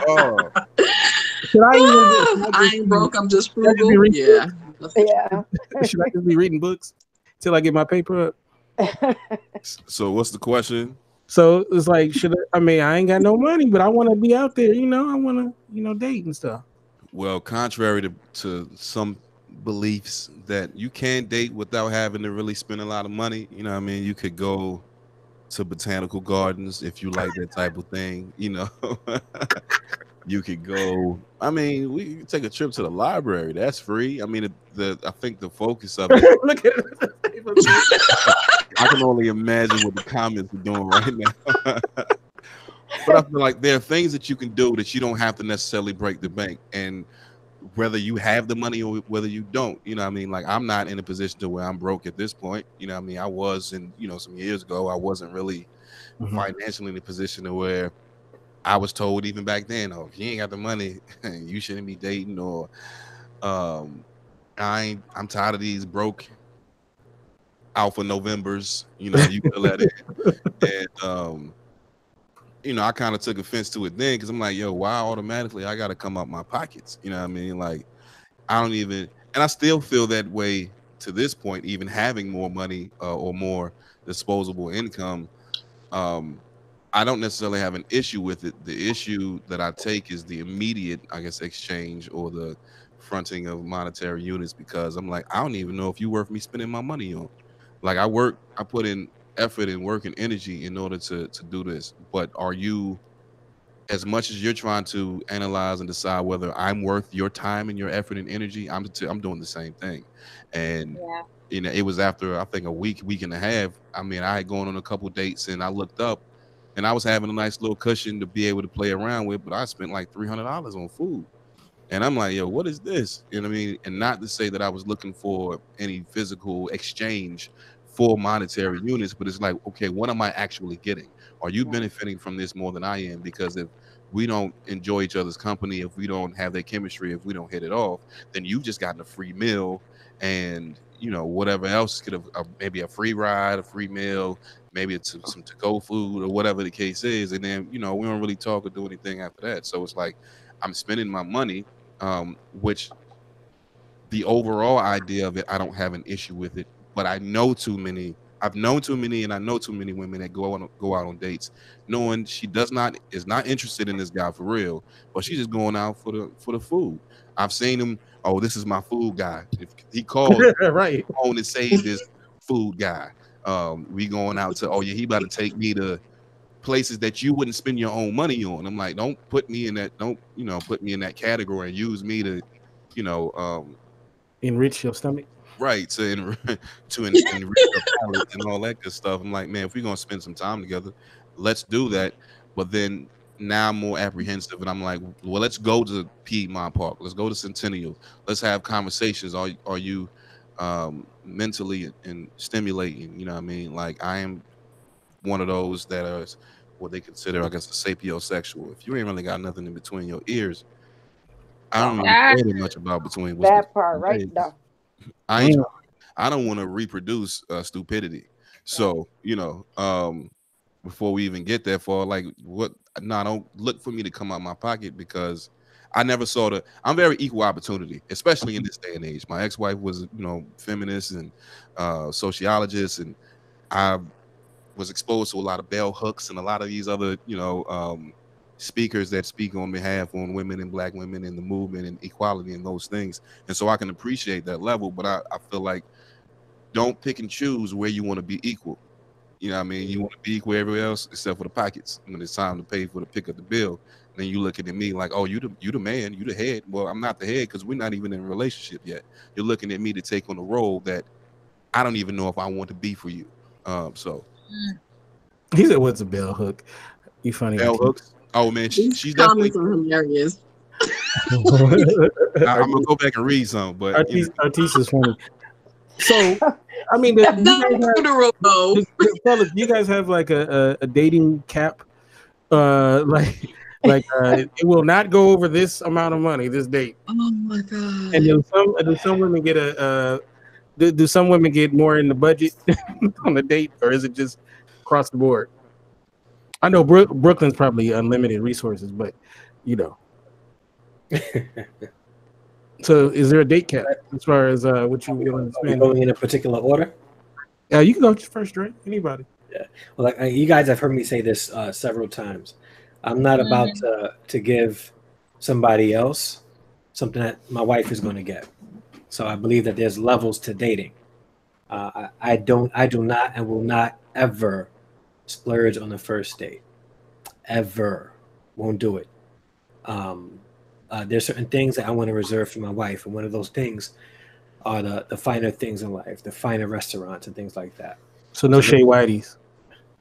Oh. Should I even I ain't broke, I'm just should I just be frugal. reading Yeah. Yeah. should I just be reading books till I get my paper up? So what's the question? So it's like, I mean, I ain't got no money, but I want to be out there, I want to, date and stuff. Well, contrary to some beliefs that you can date without having to really spend a lot of money, you know what I mean? You could go to botanical gardens if you like that type of thing, You could go. I mean, we could take a trip to the library. That's free. I mean, I think the focus of it. Look at it. I can only imagine what the comments are doing right now. But I feel like there are things that you can do that you don't have to necessarily break the bank. And whether you have the money or whether you don't, you know what I mean? Like, I'm not in a position to where I'm broke at this point. You know what I mean? I was some years ago, I wasn't really financially in a position to where I was told even back then, oh, if you ain't got the money, you shouldn't be dating, or I'm tired of these broke alpha Novembers, you feel that in. And I kind of took offense to it then because I'm like, yo, why automatically I gotta come out my pockets? You know what I mean? Like, I don't even, and I still feel that way to this point, even having more money or more disposable income. I don't necessarily have an issue with it. The issue that I take is the immediate, I guess, exchange or the fronting of monetary units, because I'm like, I don't even know if you're worth me spending my money on. Like, I put in effort and work and energy in order to do this. But are you, as much as you're trying to analyze and decide whether I'm worth your time and your effort and energy, I'm doing the same thing. And it was after, I think, a week and a half. I mean, I had gone on a couple dates and I looked up and I was having a nice little cushion to be able to play around with, but I spent like $300 on food. And I'm like, yo, what is this? You know what I mean? And not to say that I was looking for any physical exchange for monetary units, but it's like, okay, what am I actually getting? Are you benefiting from this more than I am? Because if we don't enjoy each other's company, if we don't have that chemistry, if we don't hit it off, then you've just gotten a free meal and, whatever else could have, maybe a free ride, a free meal, maybe it's some to-go food or whatever the case is. And then, we don't really talk or do anything after that. So it's like, I'm spending my money, which the overall idea of it, I don't have an issue with it, but I know too many. I've known too many, and I know too many women that go out on dates, knowing she is not interested in this guy for real, but she's just going out for the food. I've seen him. Oh, this is my food guy. If he calls Right on and say this food guy, we going out to. Oh yeah, he about to take me to places that you wouldn't spend your own money on. I'm like, don't put me in that. Don't put me in that category and use me to, you know, enrich your stomach. right to enrich your palate and all that good stuff. I'm like, man, if we're gonna spend some time together, let's do that. But then now I'm more apprehensive, and I'm like, well, let's go to Piedmont Park. Let's go to Centennial. Let's have conversations. Are you mentally and stimulating? You know what I mean? Like, I am one of those that are what they consider, I guess, a sapiosexual. If you ain't really got nothing in between your ears, I don't really Ah. care that much about between what's That between part, the right? legs. No. I ain't. I don't want to reproduce stupidity. So before we even get that far, like what? No, don't look for me to come out my pocket because I never saw the. I'm very equal opportunity, especially in this day and age. My ex-wife was, feminist and sociologist, and I was exposed to a lot of bell hooks and a lot of these other, speakers that speak on behalf on women and black women in the movement and equality and those things. And so I can appreciate that level, but I feel like don't pick and choose where you want to be equal. You know what I mean? You want to be equal everywhere else except for the pockets. When it's time to pay for the pick up the bill, then you looking at me like, oh, you the man, you the head. Well, I'm not the head because we're not even in a relationship yet. You're looking at me to take on a role that I don't even know if I want to be for you. So He said, "What's a bell hook?" You funny, bell Artis. hooks. Oh man, These she's definitely. comments are hilarious. I'm gonna go back and read some, but Artis is funny. So, I mean, That's you not guys have, funeral though. fellas, do you guys have like a dating cap? It will not go over this amount of money this date. Oh my god. And then some women get do some women get more in the budget on the date, or is it just across the board? I know Brooklyn's probably unlimited resources, but So, is there a date cap as far as what you willing to Are we spend? going in a particular order? You can go first, Dre. Anybody? Yeah. Well, like you guys have heard me say this several times. I'm not about to give somebody else something that my wife is going to get. So I believe that there's levels to dating. I do not and will not ever splurge on the first date. Ever. Won't do it. There's certain things that I want to reserve for my wife, and one of those things are the finer things in life, the finer restaurants and things like that. So no Shea Whiteys.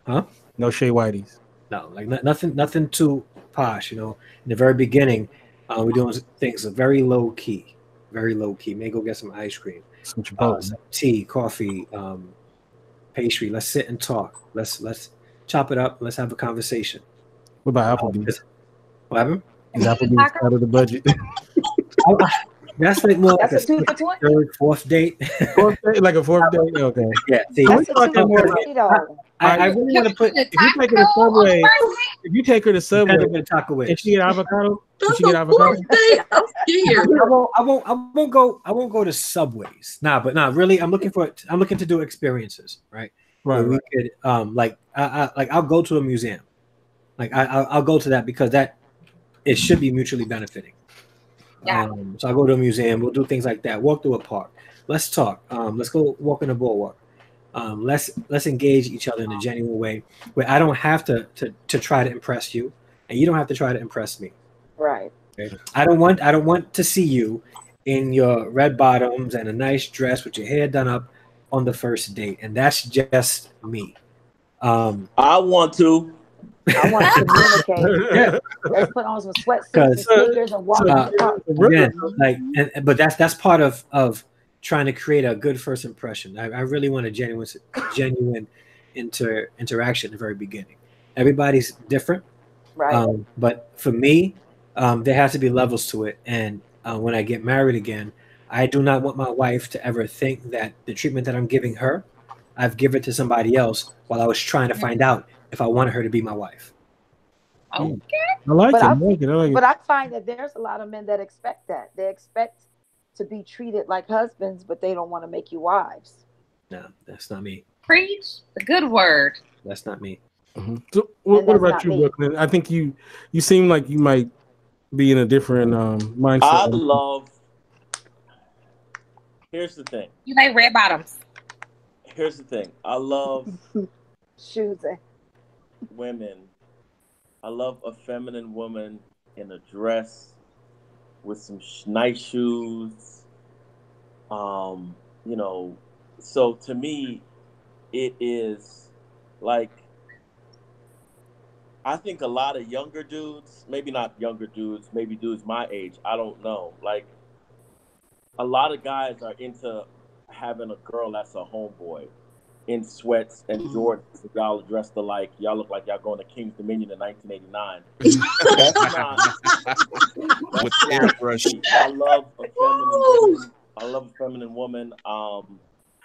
Huh? No Shea Whiteys. No, like nothing too posh. In the very beginning, we're doing things very low key, very low key. May go get some ice cream, Some Chipotle. some tea, coffee, pastry. Let's sit and talk. Let's chop it up. Let's have a conversation. What about Applebee's? What happened? Is Applebee's out of the budget? That's like more That's like a 2 for 20. third, fourth date. Fourth date, like a fourth date? Okay. Yeah. See, That's a 2 for 20 though. I really want to put. If you take her to Subway, Depends on Taco and is. she get avocado, That's the fourth date. I'm scared. I won't go to Subways. But really, I'm looking to do experiences, right? Right. Where we could, I'll go to a museum. I'll go to that because it should be mutually benefiting. Yeah. So I'll go to a museum. We'll do things like that. Walk through a park. Let's talk. Let's go walk in the boardwalk. Let's engage each other in a genuine way where I don't have to try to impress you, and you don't have to try to impress me. Right. Okay? I don't want to see you in your red bottoms and a nice dress with your hair done up on the first date, and that's just me. I want to. I want to communicate. Yeah. Let's put on some sweatsuits and sneakers and walk in the park. Again, but that's part of trying to create a good first impression. I really want a genuine interaction at the very beginning. Everybody's different, Right. but for me, there has to be levels to it. And when I get married again, I do not want my wife to ever think that the treatment that I'm giving her, I've given to somebody else while I was trying to find out if I wanted her to be my wife. Okay. I like But it. I- I like it. I like it. But I find that there's a lot of men that expect that. They expect to be treated like husbands, but they don't want to make you wives. No, that's not me. Preach the good word. That's not me. Mhm. So, what that's about not you, me. Brooklyn? I think you seem like you might be in a different mindset. I love. Here's the thing. You like red bottoms. Here's the thing. I love Shoes. women. I love a feminine woman in a dress with some nice shoes. So to me, it is like I think a lot of younger dudes, maybe not younger dudes, maybe dudes my age, I don't know. Like a lot of guys are into having a girl that's a homeboy. in sweats and Jordans. If y'all are dressed alike, y'all look like y'all going to King's Dominion in 1989. That's not. With That's not airbrush. me. I love a feminine woman. I love a feminine woman.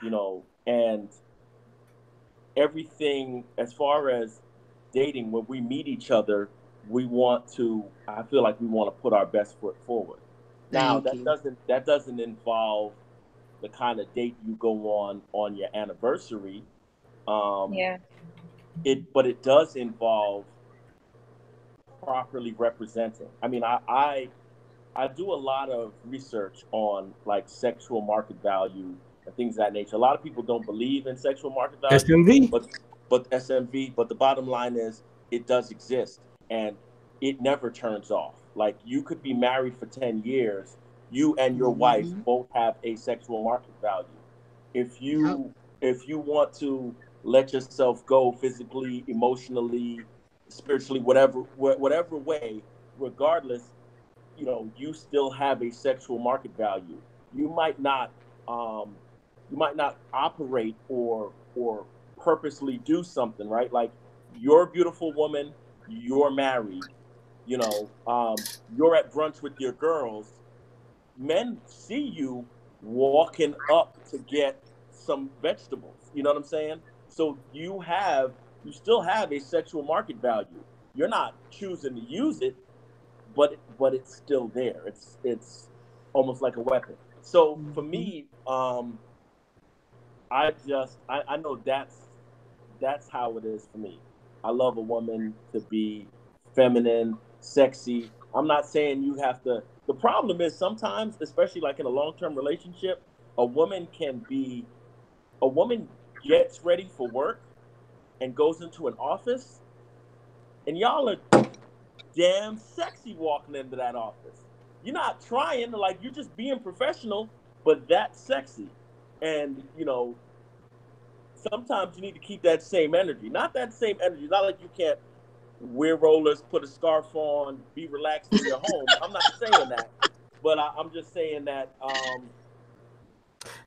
You know, and everything as far as dating, when we meet each other, I feel like we want to put our best foot forward. Now that doesn't involve the kind of date you go on your anniversary. Yeah. But it does involve properly representing. I mean, I do a lot of research on like sexual market value and things of that nature. A lot of people don't believe in sexual market value, SMV, but SMV. But the bottom line is, it does exist, and it never turns off. Like, you could be married for 10 years, you and your wife both have a sexual market value. If you want to let yourself go physically, emotionally, spiritually, whatever way, regardless, you know, you still have a sexual market value. You might not operate or purposely do something, right? Like, you're a beautiful woman, you're married, you know, you're at brunch with your girls. Men see you walking up to get some vegetables. You know what I'm saying? So you still have a sexual market value. You're not choosing to use it, but it's still there. It's almost like a weapon. So for me, I know that's how it is for me. I love a woman to be feminine, sexy. I'm not saying you have to. The problem is sometimes, especially like in a long-term relationship, a woman gets ready for work and goes into an office, and y'all are damn sexy walking into that office. You're not trying, like, you're just being professional, but that's sexy. And, you know, sometimes you need to keep that same energy. Not that same energy. Not like you can't wear rollers, put a scarf on, be relaxed in your home. I'm not saying that. But I'm just saying that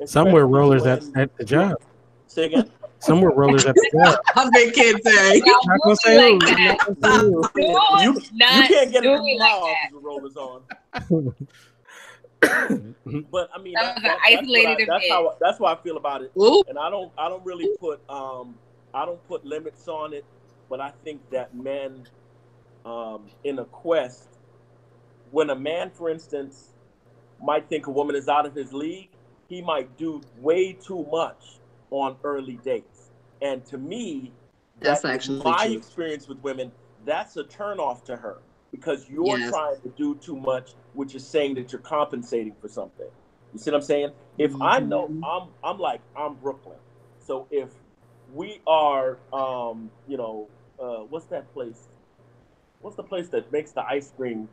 some wear especially rollers when at the job. Say again? Some wear rollers at the job. I'm big kid say. I'm not gonna say Like who. I'm that. not gonna say who. You can't get do it from it my like office that. with rollers on. But I mean, That was an isolated event. that's how I feel about it. Ooh. And I don't really put limits on it. But I think that men, in a quest, when a man, for instance, might think a woman is out of his league, he might do way too much on early dates. And to me, That's that is actually my true. experience with women. That's a turnoff to her, because you're Yes. trying to do too much, which is saying that you're compensating for something. You see what I'm saying? If I know, I'm Brooklyn. So if we are, you know, what's that place? What's the place that makes the ice cream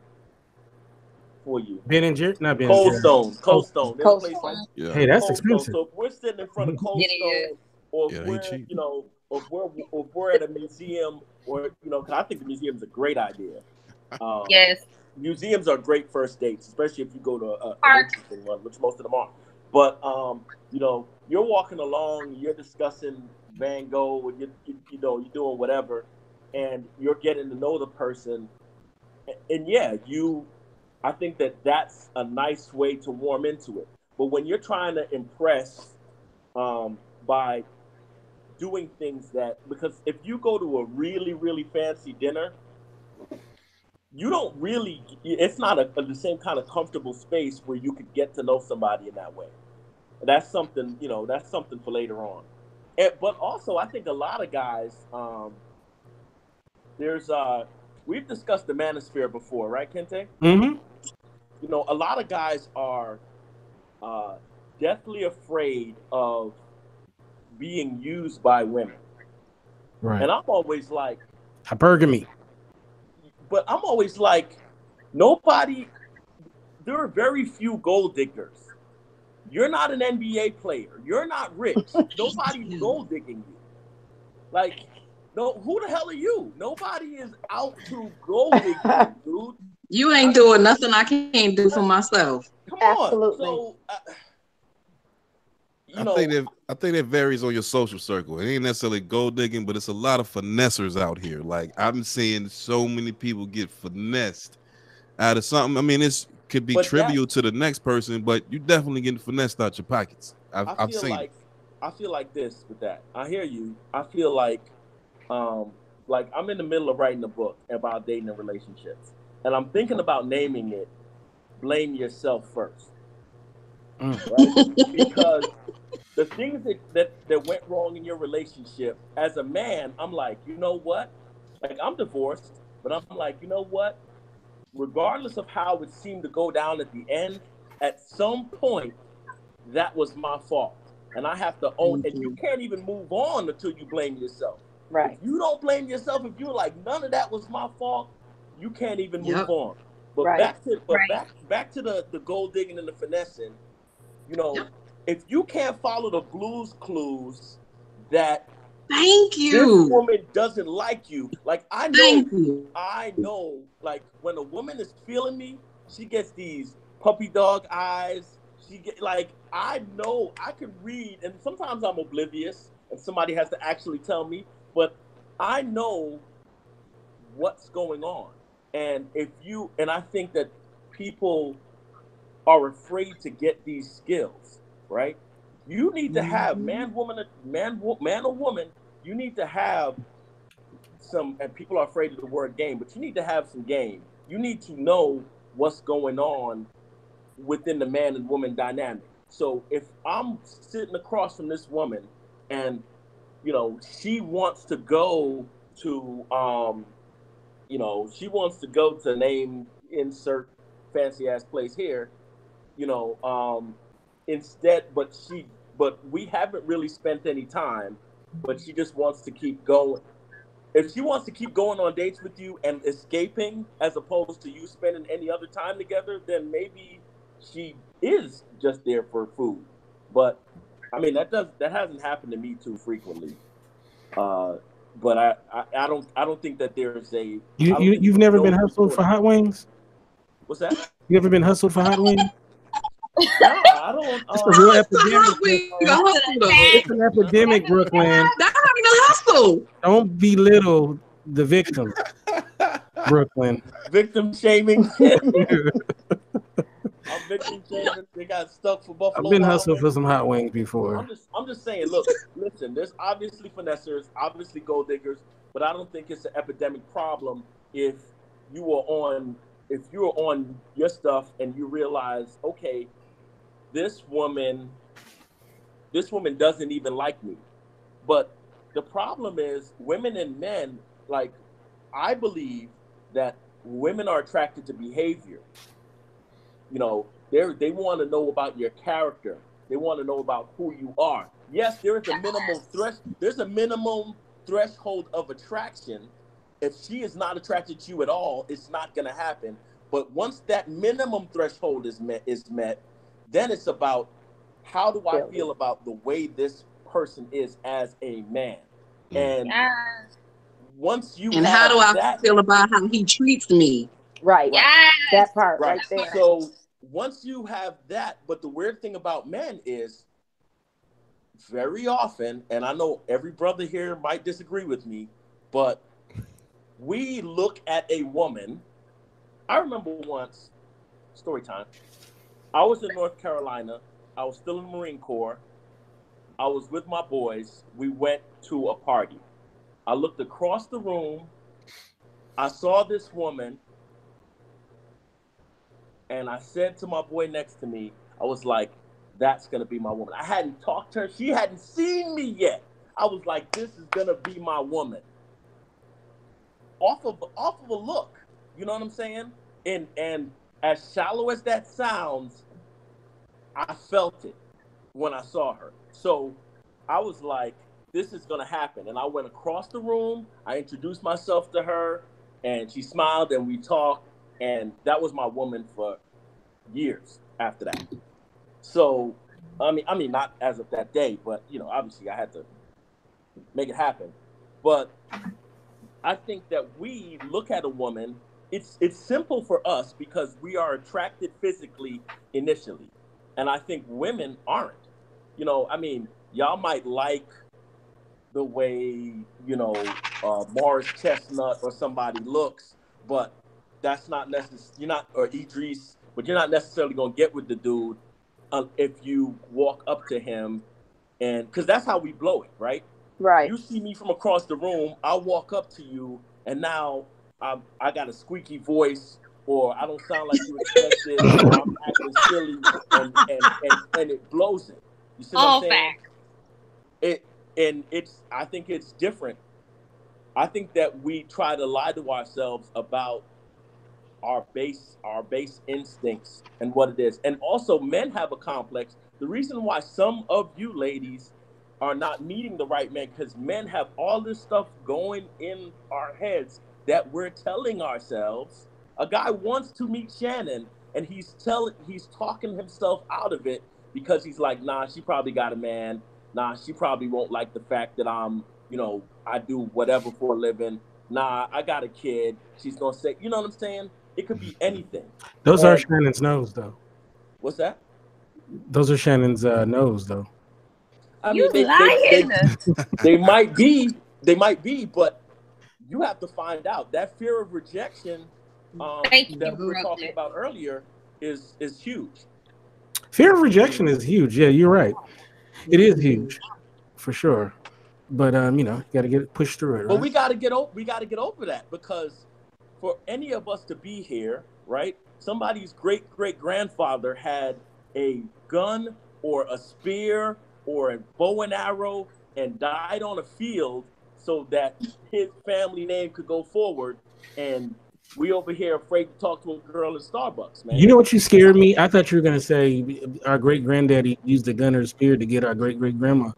for you? Ben and Jerry, not Ben and Cold Jerry. Stone. Cold Stone. There's a place like Yeah. Hey, that's Cold Stone. expensive. So if we're sitting in front of Cold It is. Stone, or Yeah, if they we're, cheap. you know, if we're at a museum, or, you know, 'cause I think the museum's a great idea. Yes. Museums are great first dates, especially if you go to an Park. interesting one, which most of them are. But you know, you're walking along, you're discussing Van Gogh, and you know, you're doing whatever, and you're getting to know the person, and yeah, I think that that's a nice way to warm into it. But when you're trying to impress by doing things because if you go to a really, really fancy dinner, you don't really, it's not the same kind of comfortable space where you could get to know somebody in that way. And that's something, you know, that's something for later on. But also, I think a lot of guys, we've discussed the manosphere before, right, Kente? Mm-hmm. You know, a lot of guys are deathly afraid of being used by women. Right. And I'm always like, hypergamy. But I'm always like, there are very few gold diggers. You're not an NBA player. You're not rich. Nobody's gold digging you. Like, no, who the hell are you? Nobody is out to gold dig you, dude. You ain't doing nothing I can't do for myself. Come Absolutely. on. So, you know, I think that varies on your social circle. It ain't necessarily gold digging, but it's a lot of finessers out here. Like I'm seeing so many people get finessed out of something. I mean, it's could be but that trivial to the next person, but you definitely getting finessed out your pockets. I I've feel seen it. like I feel like this with that. I hear you. I feel um like I'm in the middle of writing a book about dating and relationships, and I'm thinking about naming it "Blame Yourself First," right? Because the things that went wrong in your relationship, as a man, I'm like, you know what? Like I'm divorced, but I'm like, you know what? Regardless of how it seemed to go down at the end, at some point that was my fault. And I have to own, and you can't even move on until you blame yourself. If Right. you don't blame yourself, if you're like, none of that was my fault, you can't even move Yep. on. But Right. Right. back to the gold digging and the finessing, you know, Yep. if you can't follow the blues clues that Thank this you. woman doesn't like you, like Thank you. I know, like when a woman is feeling me, she gets these puppy dog eyes. She get like I know I can read, and sometimes I'm oblivious, and somebody has to actually tell me. But I know what's going on, and if you and I think that people are afraid to get these skills, right? You need to have Mhm. man or woman. You need to have some, and people are afraid of the word game, but you need to have some game. You need to know what's going on within the man and woman dynamic. So if I'm sitting across from this woman and she wants to go to she wants to go to name insert fancy ass place here, you know, instead, but we haven't really spent any time, but she just wants to keep going. If she wants to keep going on dates with you and escaping as opposed to you spending any other time together, then maybe she is just there for food. But I mean that hasn't happened to me too frequently. Uh, but I don't think that there's a I don't think You've there's never been no hustled for distortion. hot wings? What's that? You ever been hustled for hot wings? No, I don't. It's a real How's the epidemic, hot wing a Brooklyn. hustle It's though? an epidemic, Brooklyn. That ain't a hustle. Don't belittle the victims, Brooklyn. Victim shaming. I'm victim shaming. They got stuck for I've Buffalo been Wild hustled for Wings. some hot wings before. I'm just saying. Look, listen. There's obviously finessers, obviously gold diggers, but I don't think it's an epidemic problem if you are on your stuff and you realize, okay, this woman this woman doesn't even like me. But the problem is women and men, like I believe that women are attracted to behavior. They want to know about your character. They want to know about who you are. Yes, there's a minimum threshold of attraction. If she is not attracted to you at all, it's not going to happen. But once that minimum threshold is met, then it's about how do I Building. feel about the way this person is as a man. Mm. And Yeah. once you And how have do I that feel about how he treats me? Right. right, Yes. That part right. right there. So once you have that, but the weird thing about men is very often, and I know every brother here might disagree with me, but we look at a woman. I remember once, story time. I was in North Carolina. I was still in the Marine Corps. I was with my boys. We went to a party. I looked across the room. I saw this woman, and I said to my boy next to me, I was like, that's going to be my woman. I hadn't talked to her. She hadn't seen me yet. I was like, this is going to be my woman. Off of a look. You know what I'm saying? And as shallow as that sounds, I felt it when I saw her. So I was like, this is going to happen. And I went across the room. I introduced myself to her, and she smiled, and we talked. And that was my woman for years after that. So, I mean, not as of that day, but obviously, I had to make it happen. But I think that we look at a woman. It's simple for us because we are attracted physically initially, and I think women aren't. you know, I mean, y'all might like the way, you know, Morris Chestnut or somebody looks, but that's not necessarily, you're not, or Idris, but you're not necessarily gonna get with the dude if you walk up to him, and because that's how we blow it, right? Right. You see me from across the room, I'll walk up to you, and now I got a squeaky voice, or I don't sound like you expected, or I'm acting silly, and it blows it. You see what I'm All saying? facts. It and it's I think it's different. I think that we try to lie to ourselves about our base instincts and what it is. And also men have a complex. The reason why some of you ladies are not meeting the right man, because men have all this stuff going in our heads that we're telling ourselves. A guy wants to meet Shannon, and he's talking himself out of it because he's like, nah, she probably got a man. Nah, she probably won't like the fact that I do whatever for a living. Nah, I got a kid. She's gonna say, you know what I'm saying? It could be anything. Those are And Shannon's nose, though. what's that? Those are Shannon's nose, though. I You mean, lying? they might be, but you have to find out. That fear of rejection Thank you, that we were talking Brooklyn. about earlier is huge. Fear of rejection is huge. Yeah, you're right. It is huge, for sure. But you know, you got to get pushed through it, But right? we got to get over that, because for any of us to be here, right? Somebody's great great grandfather had a gun or a spear or a bow and arrow and died on a field so that his family name could go forward, and we over here afraid to talk to a girl in Starbucks, man. You know what you scared me? I thought you were gonna say our great granddaddy used a gun or a spear to get our great great grandma.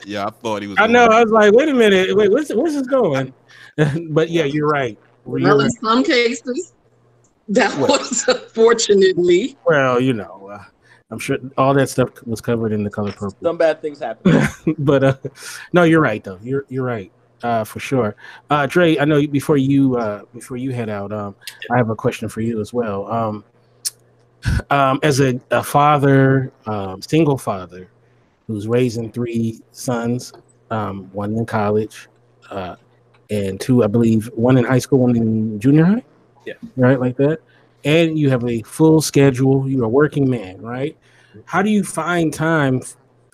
Yeah, I thought he was. I know. I was like, wait a minute. Wait, where's this going? But yeah, you're right. Well, in some cases, that Well, was unfortunately. well, you know, I'm sure all that stuff was covered in The Color Purple. Some bad things happen. But no, you're right though. You're right. For sure. Dre, I know before you head out, I have a question for you as well. As a father, single father, who's raising 3 sons, one in college, and 2, I believe, one in high school, one in junior high. Yeah. Right, like that. And you have a full schedule. You're a working man, right? How do you find time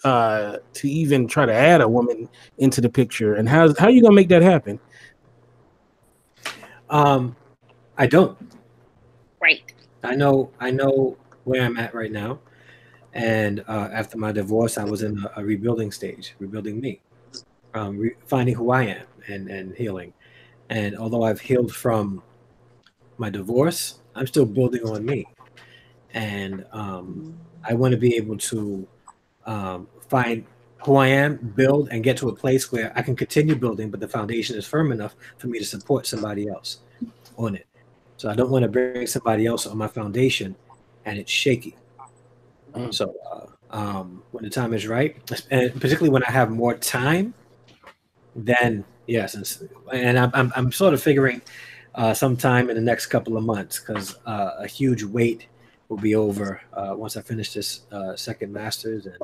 to even try to add a woman into the picture? And how are you gonna make that happen? I don't. Right. I know where I'm at right now. And after my divorce, I was in a rebuilding stage, rebuilding me, finding who I am and healing. And although I've healed from my divorce, I'm still building on me. And I want to be able to find who I am, build, and get to a place where I can continue building, but the foundation is firm enough for me to support somebody else on it. So I don't want to bring somebody else on my foundation and it's shaky. So when the time is right, and particularly when I have more time, then yes, and I'm sort of figuring sometime in the next couple of months, because a huge weight will be over once I finish this second master's, and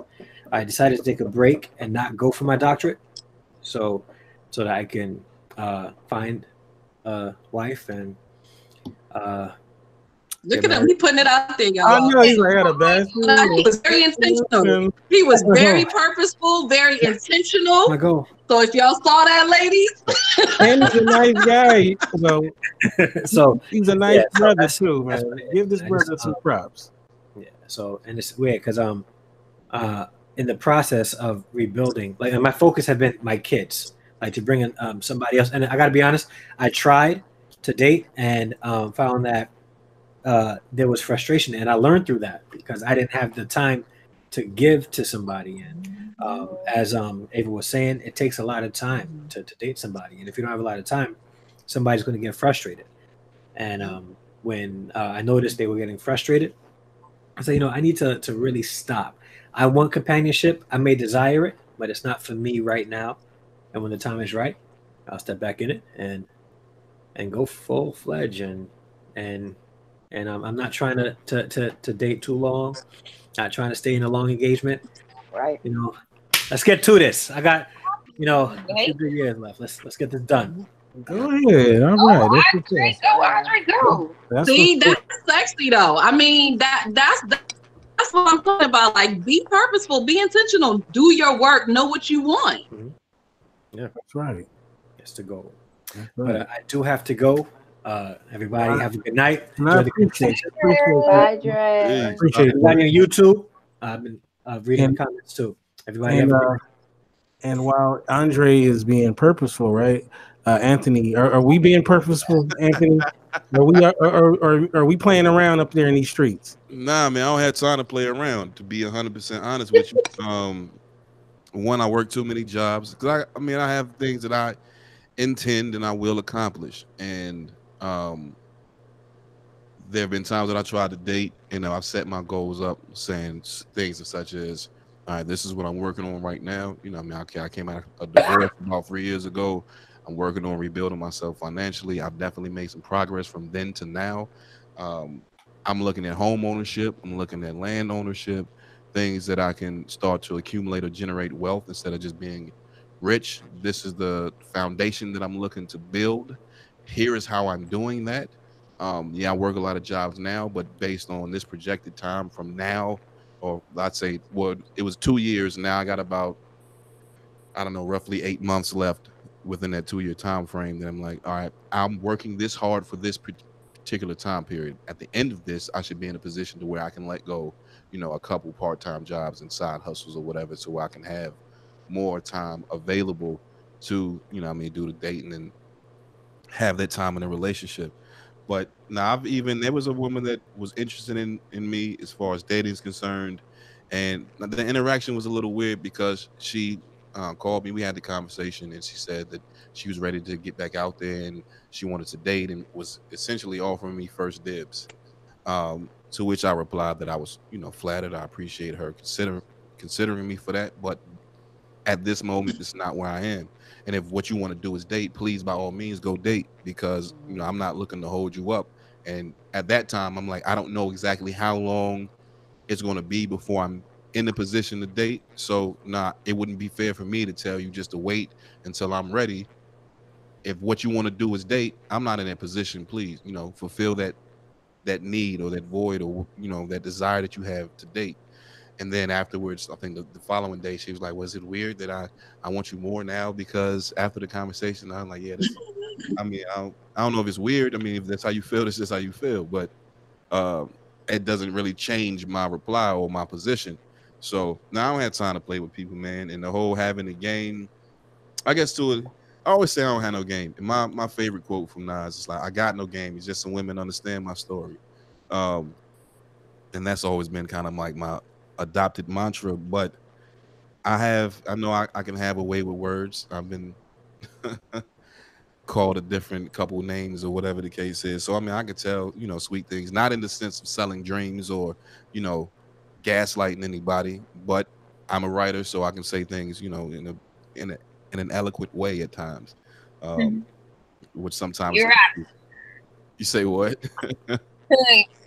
I decided to take a break and not go for my doctorate, so that I can find a wife and Look at him, he putting it out there, y'all. I know he's like, I got a bastard. He was very intentional. He was very purposeful, very intentional. my goal. So if y'all saw that, ladies, And he's a nice guy. So he's a nice so brother that's- too, that's man. what it is. Give this I brother just, some props. Yeah. So, and it's weird because in the process of rebuilding, like, and my focus had been my kids, like to bring in somebody else. And I got to be honest, I tried to date and found that there was frustration, and I learned through that because I didn't have the time to give to somebody. And as Ava was saying, it takes a lot of time to date somebody, and if you don't have a lot of time, somebody's going to get frustrated. And when I noticed they were getting frustrated, I said, I need to really stop. I want companionship. I may desire it, but it's not for me right now. And when the time is right, I'll step back in it and go full fledged and and I'm not trying to date too long. Not trying to stay in a long engagement. Right. You know, let's get to this. I got, a few Hey. good years left. Let's get this done. Go ahead. All Oh, right. That's what's Andre, up. go, Andre, go. That's what's See, that's sexy though. I mean, that's what I'm talking about. Like, be purposeful, be intentional, do your work, know what you want. That's right. That's the goal. That's But right. I do have to go. Everybody have a good night. And I Enjoy the appreciate conversation. it. Appreciate Bye, it. Dre. Appreciate it. Everybody on YouTube, I've been reading And- the comments too. Everybody And have a good night. and while Andre is being purposeful, right? Anthony, are we being purposeful, Anthony? Are we playing around up there in these streets? Nah, man, I don't have time to play around. To be 100% honest with you, one, I work too many jobs because I mean, I have things that I intend and I will accomplish, and there have been times that I tried to date, I've set my goals up saying things such as, all right, this is what I'm working on right now. I mean, I came out of a divorce about 3 years ago. I'm working on rebuilding myself financially. I've definitely made some progress from then to now. I'm looking at home ownership. I'm looking at land ownership, things that I can start to accumulate or generate wealth instead of just being rich. This is the foundation that I'm looking to build. Here is how I'm doing that. I work a lot of jobs now, but based on this projected time from now, or I'd say, well, it was 2 years. Now I got about, I don't know, roughly 8 months left within that 2 year time frame. That I'm like, all right, I'm working this hard for this particular time period. At the end of this, I should be in a position to where I can let go, a couple part-time jobs and side hustles or whatever, so I can have more time available to, do the dating and have that time in a relationship. But now there was a woman that was interested in me as far as dating is concerned, and the interaction was a little weird because she called me. We had the conversation, and she said that she was ready to get back out there and she wanted to date and was essentially offering me first dibs. To which I replied that I was, flattered. I appreciate her considering me for that, but at this moment, it's not where I am. And if what you want to do is date, please, by all means, go date, because I'm not looking to hold you up. And at that time, I'm like, I don't know exactly how long it's going to be before I'm in the position to date. So, it wouldn't be fair for me to tell you just to wait until I'm ready. If what you want to do is date, I'm not in that position. Please, fulfill that need or that void or that desire that you have to date. And then afterwards, I think the following day, she was like, was it weird that I want you more now? Because after the conversation, I'm like, yeah, I mean, I don't know if it's weird. I mean, if that's how you feel, that's just how you feel. But it doesn't really change my reply or my position. So now I don't have time to play with people, man. And the whole having a game, I guess I always say I don't have no game. And my favorite quote from Nas is like, I got no game. It's just some women understand my story. And that's always been kind of like my adopted mantra. But I know I can have a way with words. I've been called a different couple names or whatever the case is. So I mean, I could tell, sweet things, not in the sense of selling dreams or, gaslighting anybody, but I'm a writer, so I can say things, in an eloquent way at times. Which sometimes You're right. You say what?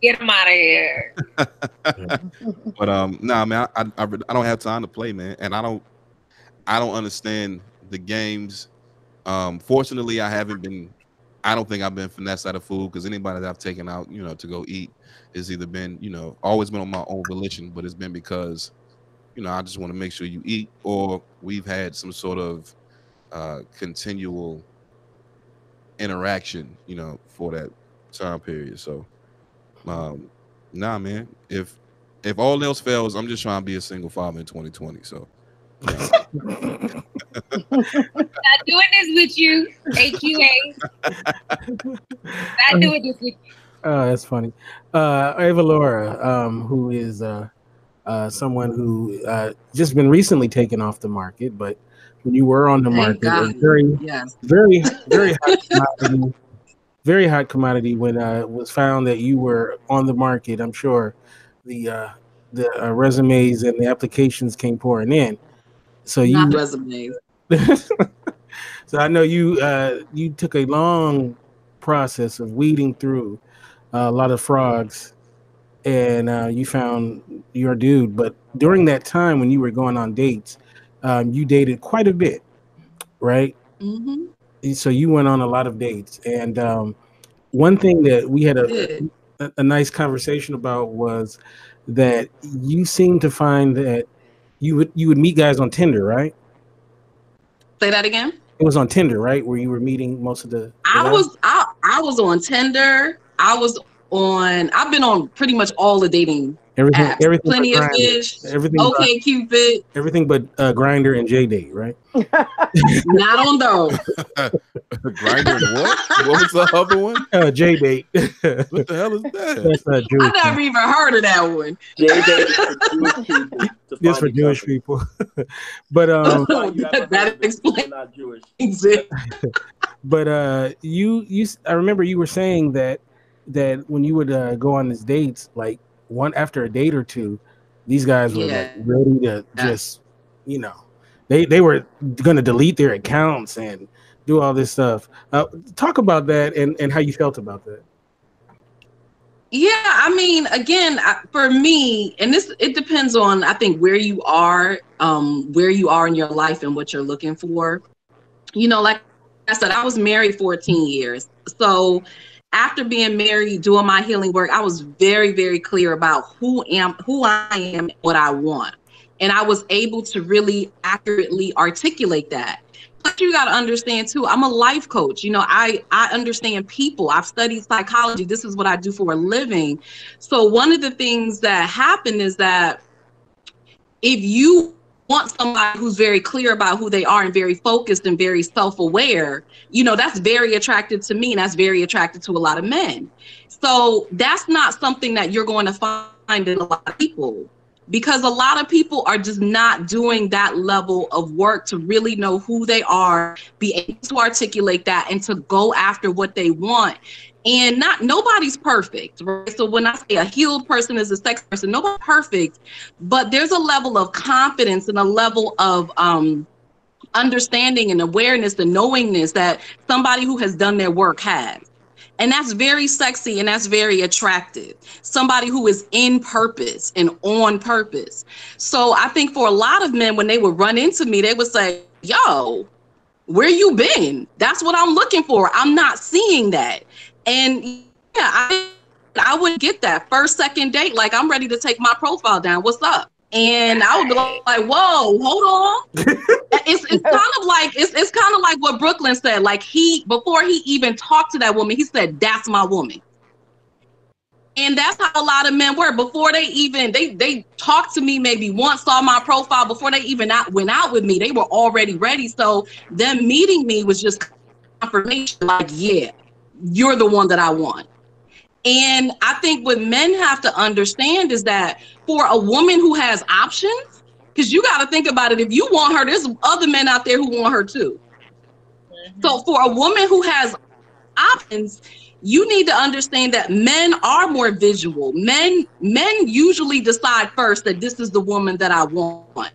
Get him out of here. But nah, man, I don't have time to play, man, and I don't understand the games. Fortunately, I don't think I've been finessed out of food, because anybody that I've taken out, to go eat has either been, always been on my own volition, but it's been because, I just want to make sure you eat, or we've had some sort of continual interaction, for that time period. So, nah, man, if all else fails, I'm just trying to be a single father in 2020. So, Not doing this with you, AQA. Not doing this with you. Oh, that's funny. Ava Laura, who is someone who just been recently taken off the market, but when you were on the Thank market, God. a very, Yes. very, very hot commodity. Very hot commodity. When it was found that you were on the market, I'm sure the resumes and the applications came pouring in. So Not you, resumes. so I know you took a long process of weeding through a lot of frogs, and you found your dude. But during that time when you were going on dates, you dated quite a bit, right? Mm-hmm. So you went on a lot of dates, and one thing that we had Good. a nice conversation about was that you seem to find that you would meet guys on Tinder, right? Say that again. It was on Tinder, right, where you were meeting most of the guys? I was on Tinder. I've been on pretty much all the dating apps. Everything but Plenty of Grinder, Fish, Okay Cupid. everything but Grinder and J Date, right? Not on those. Grinder and what? What was the other one? J Date. What the hell is that? That's I never even heard of that one. Just for Jewish people. But that explains not Jewish. But I remember you were saying that when you would go on these dates, like one after a date or two, these guys were like ready to just, they were going to delete their accounts and do all this stuff. Talk about that and how you felt about that. Yeah, I mean, again, for me, and it depends on, I think, where you are in your life and what you're looking for. Like I said, I was married 14 years. So after being married, doing my healing work, I was very, very clear about who I am, what I want. And I was able to really accurately articulate that. But you got to understand too, I'm a life coach. I understand people. I've studied psychology. This is what I do for a living. So one of the things that happen is that if you want somebody who's very clear about who they are and very focused and very self-aware, that's very attractive to me, and that's very attractive to a lot of men. So that's not something that you're going to find in a lot of people, because a lot of people are just not doing that level of work to really know who they are, be able to articulate that, and to go after what they want. And nobody's perfect, right? So when I say a healed person is a sex person, nobody's perfect, but there's a level of confidence and a level of understanding and awareness and knowingness that somebody who has done their work has. And that's very sexy and that's very attractive. Somebody who is in purpose and on purpose. So I think for a lot of men, when they would run into me, they would say, yo, where you been? That's what I'm looking for. I'm not seeing that. And yeah, I would get that first, second date. Like, I'm ready to take my profile down. What's up? And I would be like, whoa, hold on. It's kind of like what Brooklyn said. Like, before he even talked to that woman, he said, that's my woman. And that's how a lot of men were. Before they talked to me maybe once, saw my profile, before they even went out with me, they were already ready. So them meeting me was just confirmation, like, yeah, you're the one that I want. And I think what men have to understand is that for a woman who has options, because you got to think about it, if you want her, there's other men out there who want her too. Mm-hmm. So for a woman who has options, you need to understand that men are more visual. Men usually decide first that this is the woman that I want.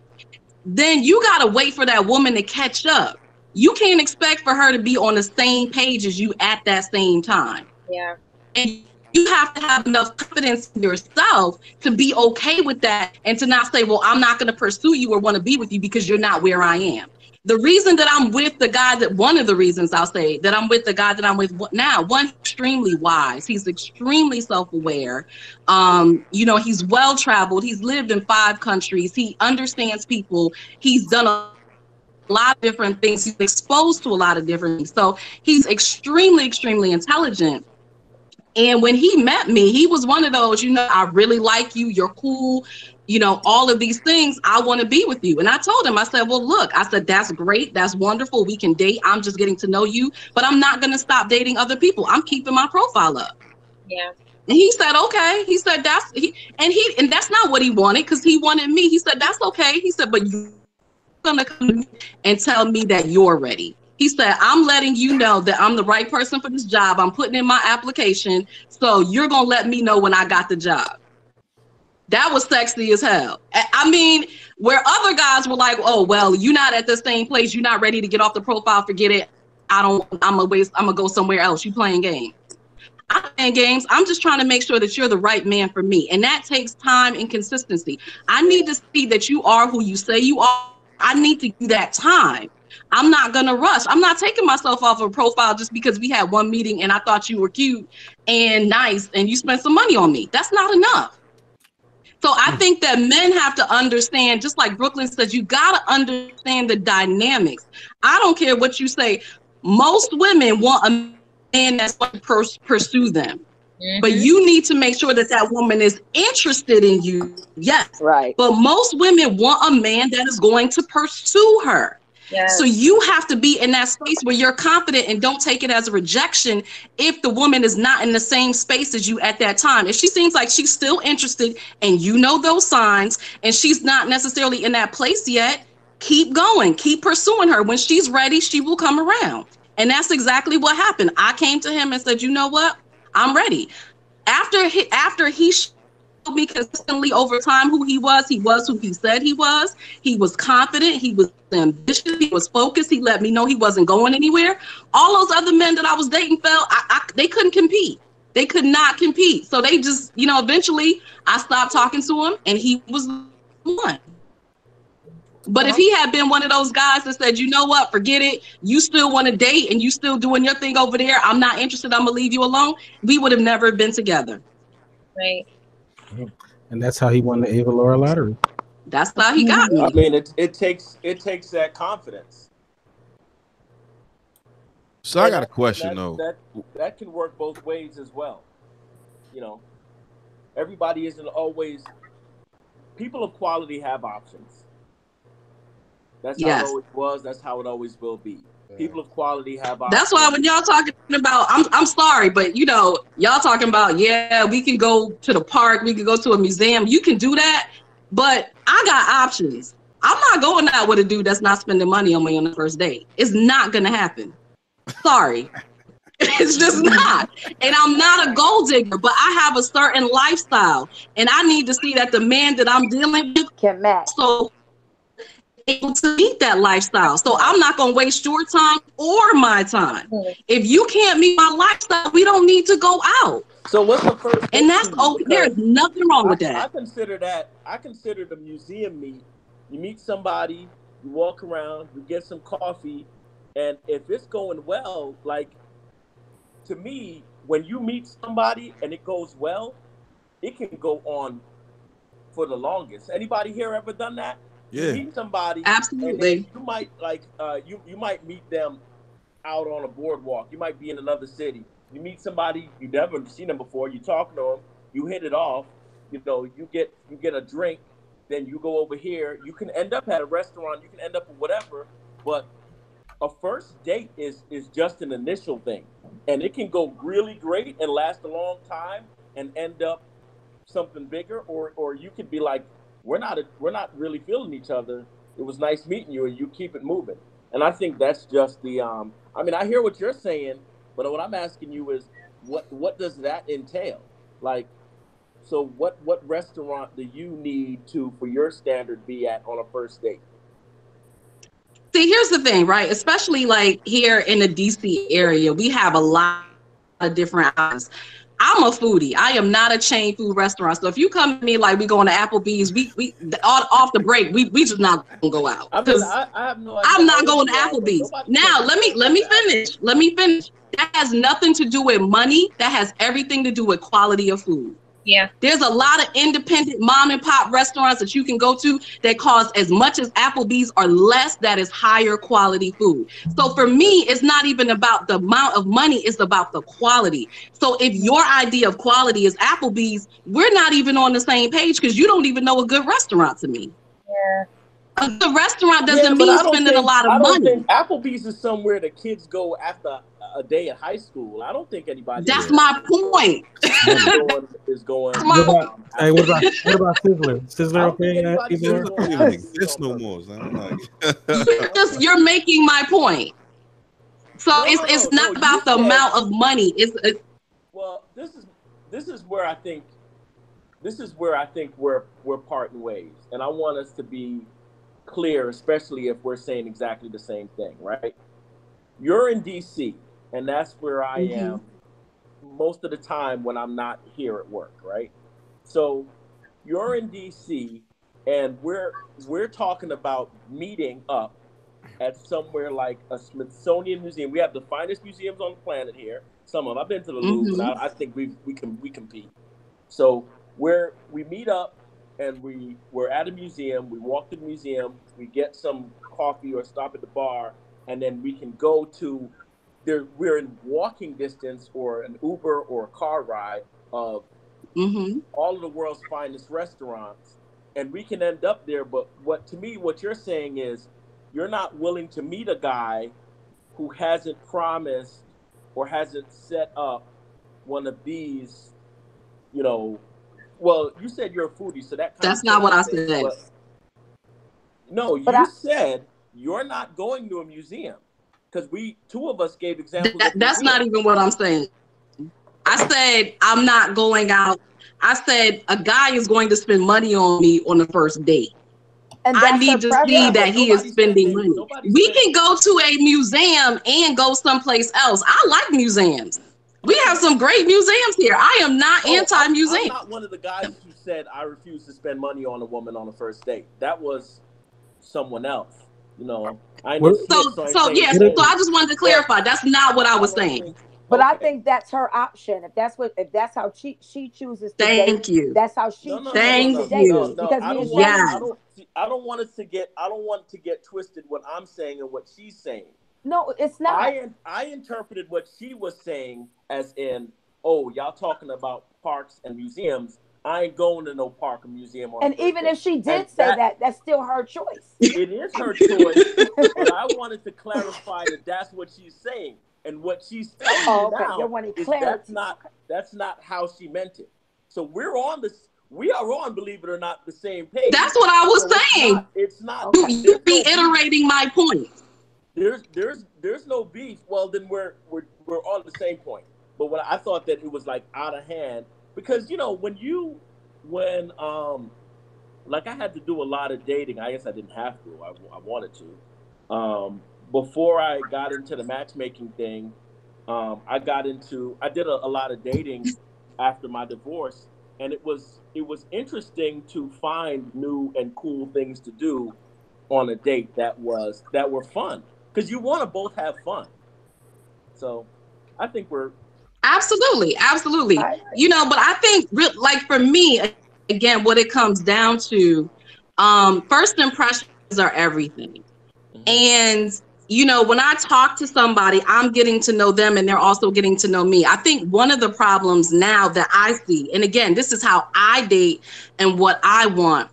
Then you got to wait for that woman to catch up. You can't expect for her to be on the same page as you at that same time. Yeah. And you have to have enough confidence in yourself to be okay with that and to not say, well, I'm not going to pursue you or want to be with you because you're not where I am. The reason that I'm with the guy one of the reasons I'll say that I'm with the guy that I'm with now, one, extremely wise. He's extremely self-aware. He's well-traveled. He's lived in 5 countries. He understands people. He's done a lot of different things. He's exposed to a lot of different things. So he's extremely, extremely intelligent. And when he met me, he was one of those, I really like you. You're cool. All of these things, I want to be with you. And I told him, I said, well, look, I said, that's great. That's wonderful. We can date. I'm just getting to know you, but I'm not going to stop dating other people. I'm keeping my profile up. Yeah. And he said, okay. He said, and that's not what he wanted, because he wanted me. He said, that's okay. He said, but you're going to come to me and tell me that you're ready. He said, I'm letting you know that I'm the right person for this job. I'm putting in my application. So you're going to let me know when I got the job. That was sexy as hell. I mean, where other guys were like, oh, well, you're not at the same place. You're not ready to get off the profile. Forget it. I'm going to go somewhere else. You playing game. I'm playing games. I'm just trying to make sure that you're the right man for me. And that takes time and consistency. I need to see that you are who you say you are. I need to give you that time. I'm not going to rush. I'm not taking myself off a profile just because we had one meeting and I thought you were cute and nice and you spent some money on me. That's not enough. So I think that men have to understand, just like Brooklyn says, you got to understand the dynamics. I don't care what you say. Most women want a man that's going to pursue them. But you need to make sure that that woman is interested in you. Yes. Right. But most women want a man that is going to pursue her. Yes. So you have to be in that space where you're confident and don't take it as a rejection if the woman is not in the same space as you at that time. If she seems like she's still interested and you know those signs and she's not necessarily in that place yet, keep going, keep pursuing her. When she's ready, she will come around. And that's exactly what happened. I came to him and said, you know what? I'm ready. After he showed me consistently over time who he was who he said he was. He was confident. He was ambitious. He was focused. He let me know he wasn't going anywhere. All those other men that I was dating felt they couldn't compete. They could not compete. So they just, eventually I stopped talking to him and he was the one. But if he had been one of those guys that said, you know what, forget it, you still want to date and you still doing your thing over there, I'm not interested, I'm going to leave you alone, we would have never been together. Right. And that's how he won the Ava Laura lottery. That's how he got me. I mean, it takes that confidence. So I got a question, though. That can work both ways as well. Everybody isn't always... People of quality have options. That's how it always was. That's how it always will be. People of quality have options. That's why when y'all talking about, I'm sorry, but y'all talking about, yeah, we can go to the park, we can go to a museum, you can do that, but I got options. I'm not going out with a dude that's not spending money on me on the first date. It's not gonna happen. Sorry. It's just not. And I'm not a gold digger, but I have a certain lifestyle. And I need to see that the man that I'm dealing with can match. So able to meet that lifestyle. So I'm not going to waste your time or my time. If you can't meet my lifestyle, we don't need to go out. So what's the first? And that's there's nothing wrong with that. I consider the museum meet. You meet somebody, you walk around, you get some coffee, and if it's going well, like, to me, when you meet somebody and it goes well, it can go on for the longest. Anybody here ever done that? Yeah. You meet somebody, absolutely. And you might you might meet them out on a boardwalk. You might be in another city. You meet somebody you never seen them before. You talk to them. You hit it off. You get a drink. Then you go over here. You can end up at a restaurant. You can end up with whatever. But a first date is just an initial thing, and it can go really great and last a long time and end up something bigger, or you could be like, we're not really feeling each other. It was nice meeting you, and you keep it moving. And I think that's just the I mean, I hear what you're saying, but what I'm asking you is what does that entail? Like, so what restaurant do you need to, for your standard, be at on a first date? See, here's the thing, right? Especially like here in the DC area, we have a lot of different options. I'm a foodie. I am not a chain food restaurant. So if you come to me like we going to Applebee's, we off the break, we just not gonna go out. I mean, I have no idea. I'm not going to Applebee's. Now let me finish. Let me finish. That has nothing to do with money. That has everything to do with quality of food. Yeah. There's a lot of independent mom and pop restaurants that you can go to that cost as much as Applebee's or less, that is higher quality food. So for me, it's not even about the amount of money, it's about the quality. So if your idea of quality is Applebee's, we're not even on the same page because you don't even know a good restaurant to me. Yeah. A good restaurant doesn't mean spending a lot of money. I don't think Applebee's is somewhere the kids go after a day at high school. I don't think anybody. That's my point. is going. Hey, what about Sizzler? Sizzler okay? It's no more. So I'm like, you're making my point. So it's not about the amount of money. Well, this is where I think we're parting ways, and I want us to be clear, especially if we're saying exactly the same thing, right? You're in DC, and that's where I am most of the time when I'm not here at work, right? So you're in DC, and we're talking about meeting up at somewhere like a Smithsonian museum. We have the finest museums on the planet here. Some of them. I've been to the Louvre, and I think we compete. So we meet up, and we're at a museum. We walk to the museum. We get some coffee or stop at the bar, and then we can go to there. We're in walking distance or an Uber or a car ride of all of the world's finest restaurants, and we can end up there. But what you're saying is you're not willing to meet a guy who hasn't promised or hasn't set up one of these, well, you said you're a foodie, so that's not what I said. No, you said you're not going to a museum, because two of us gave examples. That's not even what I'm saying. I said I'm not going out. I said a guy is going to spend money on me on the first date. And I need to see that he is spending money. We can go to a museum and go someplace else. I like museums. We have some great museums here. I am not anti-museum. I'm not one of the guys who said I refuse to spend money on a woman on a first date. That was someone else. So I just wanted to clarify. That's not what I was saying. But I think that's her option. If that's how she chooses to date, that's how she chooses to date. Because I don't want to get twisted what I'm saying and what she's saying. No, it's not. I interpreted what she was saying as in, oh, y'all talking about parks and museums. I ain't going to no park or museum. And even if she did say that, that's still her choice. It is her choice. But I wanted to clarify that that's what she's saying. And what she's telling you now is that's not how she meant it. So we are on, believe it or not, the same page. That's what I was saying. It's not. You're reiterating my point. There's no beef. Well, then we're on the same point. But when I thought that it was like out of hand, because when like I had to do a lot of dating. I guess I didn't have to. I wanted to. Before I got into the matchmaking thing, I did a lot of dating after my divorce, and it was interesting to find new and cool things to do on a date that were fun, because you want to both have fun. So I think we're absolutely. But I think like for me, again, what it comes down to, first impressions are everything. And when I talk to somebody, I'm getting to know them and they're also getting to know me. I think one of the problems now that I see, and again, this is how I date and what I want.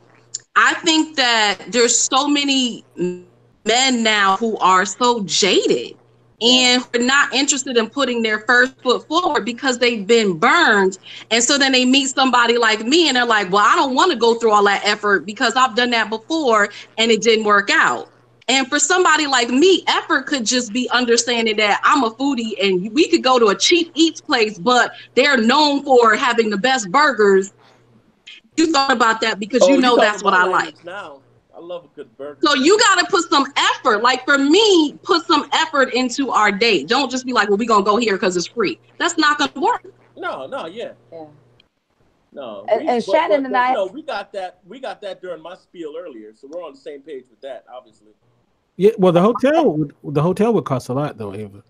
I think that there's so many men now who are so jaded and are not interested in putting their first foot forward because they've been burned. And so then they meet somebody like me and they're like, well, I don't want to go through all that effort because I've done that before and it didn't work out. And for somebody like me, effort could just be understanding that I'm a foodie and we could go to a cheap eats place, but they're known for having the best burgers. You thought about that because that's what I like. Now, I love a good burger. So you got to put some effort. Like for me, put some effort into our date. Don't just be like, well, we're going to go here because it's free. That's not going to work. No, yeah. No, and Shannon and I, we got that during my spiel earlier, so we're on the same page with that, obviously. Yeah, well, the hotel would cost a lot, though, Ava.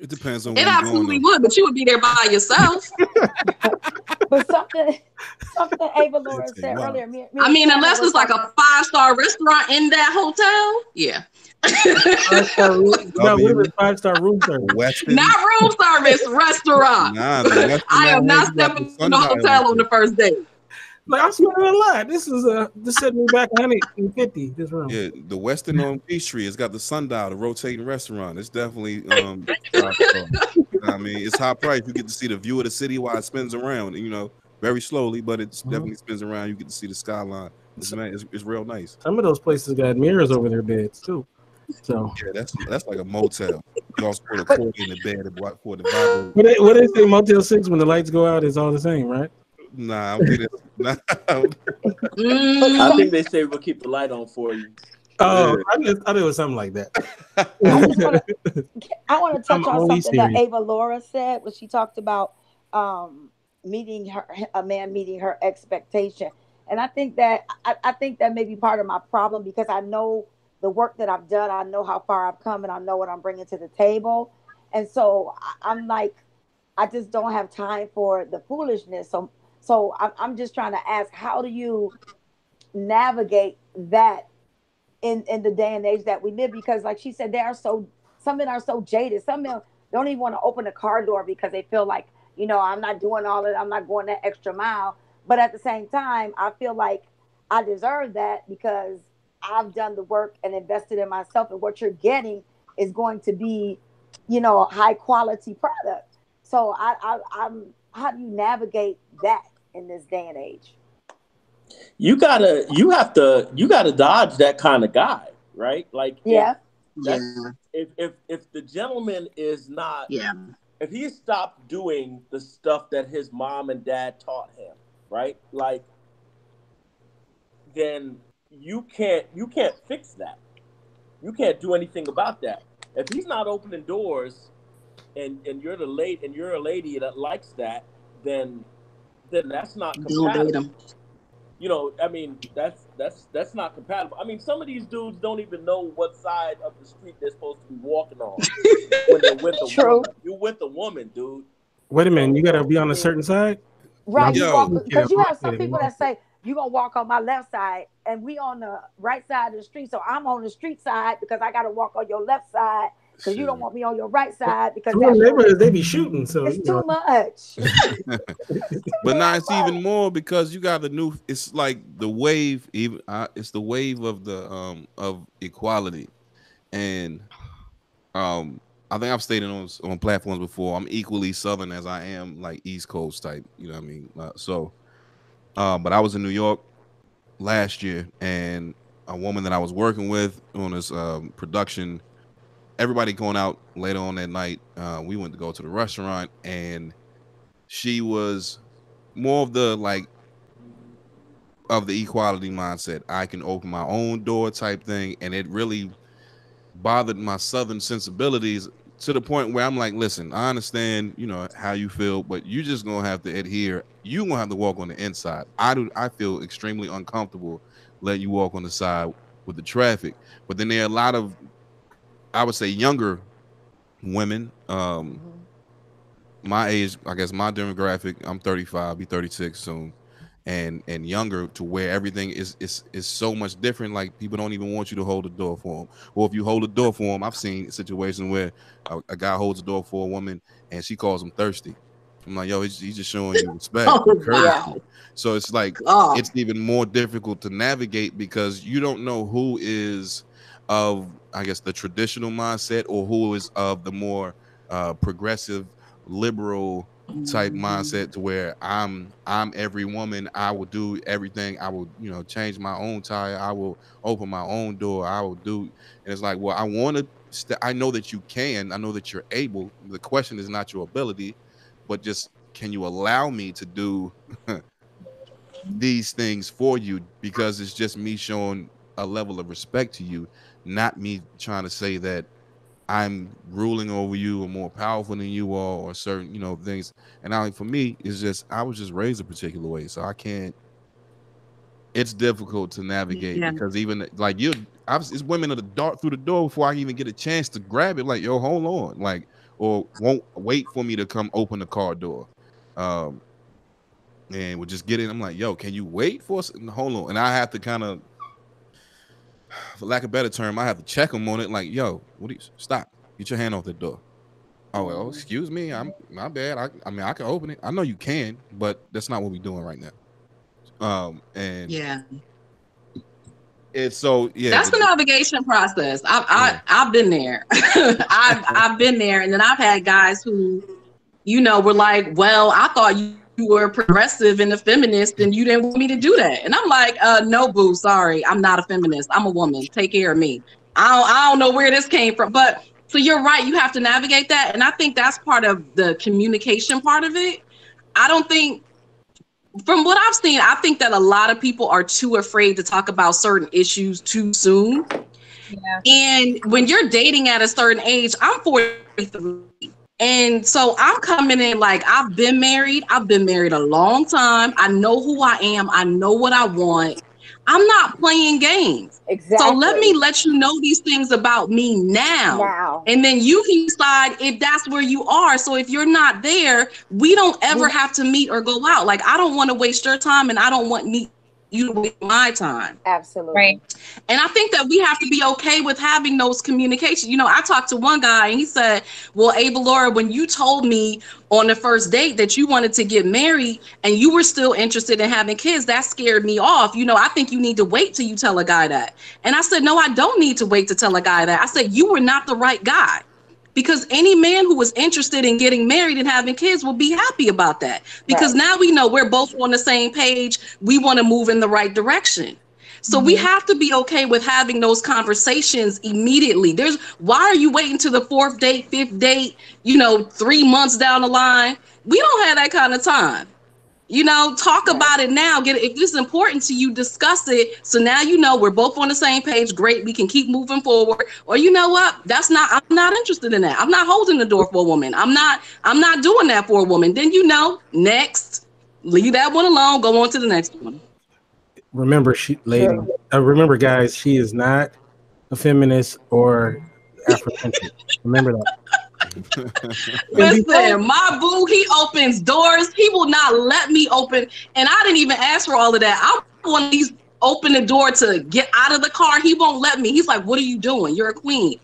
It depends on. It absolutely would, but you would be there by yourself. But something Ava Laura said earlier. Unless it's like a 5-star restaurant in that hotel, yeah. 5-star room. No, what is 5-star room service? Not room service, restaurant. I am not stepping in the hotel on the first date. Like, I'm spending a lot. This set me back 150. This room. Yeah, the Westin on Peachtree. It's got the sundial, the rotating restaurant. It's definitely it's high price. You get to see the view of the city while it spins around. Very slowly, but it definitely spins around. You get to see the skyline. It's real nice. Some of those places got mirrors over their beds too. So yeah, that's like a motel. You also put a cord in the bed for the Bible. What they say, Motel 6, when the lights go out, it's all the same, right? Nah, I think they say we'll keep the light on for you. Oh, I thought it was something like that. I want to touch on something that Ava Laura said when she talked about meeting her, a man meeting her expectation. And I think that may be part of my problem, because I know the work that I've done, I know how far I've come, and I know what I'm bringing to the table. And so I'm like, I just don't have time for the foolishness. So I'm just trying to ask, how do you navigate that in the day and age that we live? Because like she said, some men are so jaded. Some men don't even want to open the car door because they feel like, I'm not doing all of it, I'm not going that extra mile. But at the same time, I feel like I deserve that, because I've done the work and invested in myself, and what you're getting is going to be, high quality product. So I'm how do you navigate that in this day and age? You gotta dodge that kind of guy, right? Like, Yeah. that's if the gentleman is not, Yeah. if he stopped doing the stuff that his mom and dad taught him, right? Like, then you can't fix that. You can't do anything about that. If he's not opening doors, and you're a lady that likes that, then that's not Don't date compatible. them. I mean, that's not compatible. I mean, some of these dudes don't even know what side of the street they're supposed to be walking on when they're with a True. woman. You're with a woman, dude. Wait a minute, So you got to be on a certain side. No, Right, you walk, Yo, because you have some I'm people kidding. that say you gonna walk on my left side, and we on the right side of the street. So I'm on the street side because I got to walk on your left side, because you don't shit. want me on your right side, because Some of that's the your. neighborhoods they be shooting, so It's too much. It's But now too it's even much. more because you got the new. It's like the wave. Even it's the wave of the of equality, and um I think I've stated on platforms before. I'm equally Southern as I am like East Coast type. You know what I mean? But I was in New York last year, and a woman that I was working with on this production. Everybody going out later on that night. We went to go to the restaurant, and she was more of the like of the equality mindset. I can open my own door type thing, and it really bothered my Southern sensibilities to the point where I'm like, listen, I understand, how you feel, but you just gonna have to adhere. You gonna have to walk on the inside. I feel extremely uncomfortable letting you walk on the side with the traffic. But then there are a lot of, I would say, younger women, my age, I guess my demographic, I'm 35, be 36 soon, and younger, to where everything is so much different. Like, people don't even want you to hold the door for them, or if you hold the door for them, I've seen situations where a guy holds the door for a woman and she calls him thirsty. I'm like, yo, he's just showing you respect Oh and Yeah. courtesy. So it's like, God. it's even more difficult to navigate because you don't know who is of, I guess, the traditional mindset, or who is of the more progressive, liberal type Mhm. mindset, to where I'm every woman. I will do everything. I will, change my own tire. I will open my own door. I will do. And it's like, well, I want to. I know that you can. I know that you're able. The question is not your ability, but just, can you allow me to do these things for you? Because it's just me showing a level of respect to you, not me trying to say that I'm ruling over you or more powerful than you are, or certain, things. And for me, it's just, I was just raised a particular way. So I can't, it's difficult to navigate Yeah. because even like it's women that dart through the door before I even get a chance to grab it. Like, yo, hold on. Like, or won't wait for me to come open the car door. Um, and would just get in. I'm like, yo, can you wait for us? Hold on. And I have to kind of, for lack of a better term, I have to check them on it. Like, yo, what do you stop? Get your hand off the door. Oh, well, excuse me. I'm my bad. I mean, I can open it. I know you can, but that's not what we're doing right now. And Yeah. it's so, yeah, That's the navigation process. yeah. I've been there. I've been there, and then I've had guys who, were like, "Well, I thought you were progressive and a feminist, and you didn't want me to do that." And I'm like, "No, boo, sorry, I'm not a feminist. I'm a woman. Take care of me." I don't know where this came from, but so you're right. You have to navigate that, and I think that's part of the communication part of it. I don't think, from what I've seen, I think that a lot of people are too afraid to talk about certain issues too soon. Yeah. And when you're dating at a certain age, I'm 43. And so I'm coming in like I've been married. I've been married a long time. I know who I am. I know what I want. I'm not playing games. So let Exactly. me let you know these things about me now. Now. And then you can decide if that's where you are. So if you're not there, we don't ever have to meet or go out. Like I don't want to waste your time and I don't want you to waste my time. Absolutely. Right. And I think that we have to be okay with having those communications. You know, I talked to one guy and he said, well, Ava Laura, when you told me on the first date that you wanted to get married and you were still interested in having kids, that scared me off. You know, I think you need to wait till you tell a guy that. And I said, no, I don't need to wait to tell a guy that. I said, you were not the right guy. Because any man who was interested in getting married and having kids will be happy about that. Because now we know we're both on the same page. We want to move in the right direction. So we have to be okay with having those conversations immediately. Why are you waiting to the 4th date, 5th date, 3 months down the line? We don't have that kind of time. Talk about it now. If this is important to you, discuss it. So now we're both on the same page. Great, we can keep moving forward. Or you know what? I'm not interested in that. I'm not holding the door for a woman. I'm not doing that for a woman. Then next, leave that one alone. Go on to the next one. Remember, remember, guys, she is not a feminist or Afrocentric. Remember that. Listen, my boo, he opens doors. He will not let me open. And I didn't even ask for all of that. I want these open the door to get out of the car. He won't let me. He's like, what are you doing? You're a queen.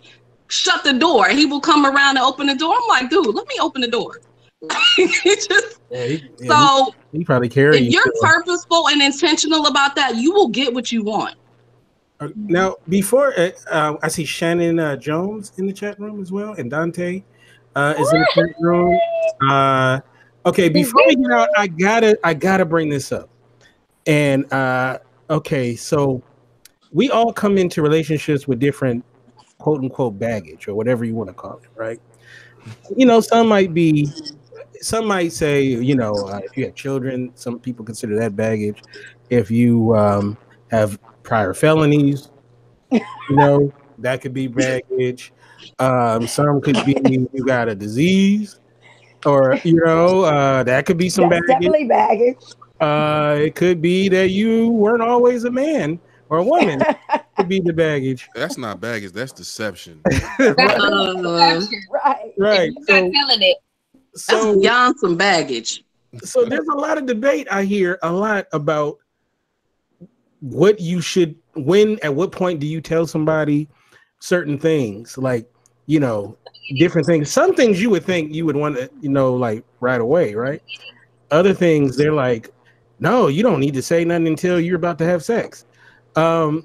Shut the door. He will come around and open the door. I'm like, dude, let me open the door. He probably carry if you're purposeful and intentional about that, you will get what you want. Now, before I see Shannon Jones in the chat room as well, and Dante is in the chat room. Okay, before we get out, I gotta bring this up. And okay, so we all come into relationships with different quote unquote baggage or whatever you want to call it, right? Some might say, if you have children, some people consider that baggage. If you have prior felonies, that could be baggage. Some could be you got a disease, or that could be some baggage. Definitely baggage. It could be that you weren't always a man or a woman. Could be the baggage. That's not baggage. That's deception. Right. Right. You're not feeling it. So that's beyond some baggage. So there's a lot of debate. I hear a lot about what you should, at what point do you tell somebody certain things, like, different things. Some things you would think you would want to, like right away, right? Other things, they're like, no, you don't need to say nothing until you're about to have sex. So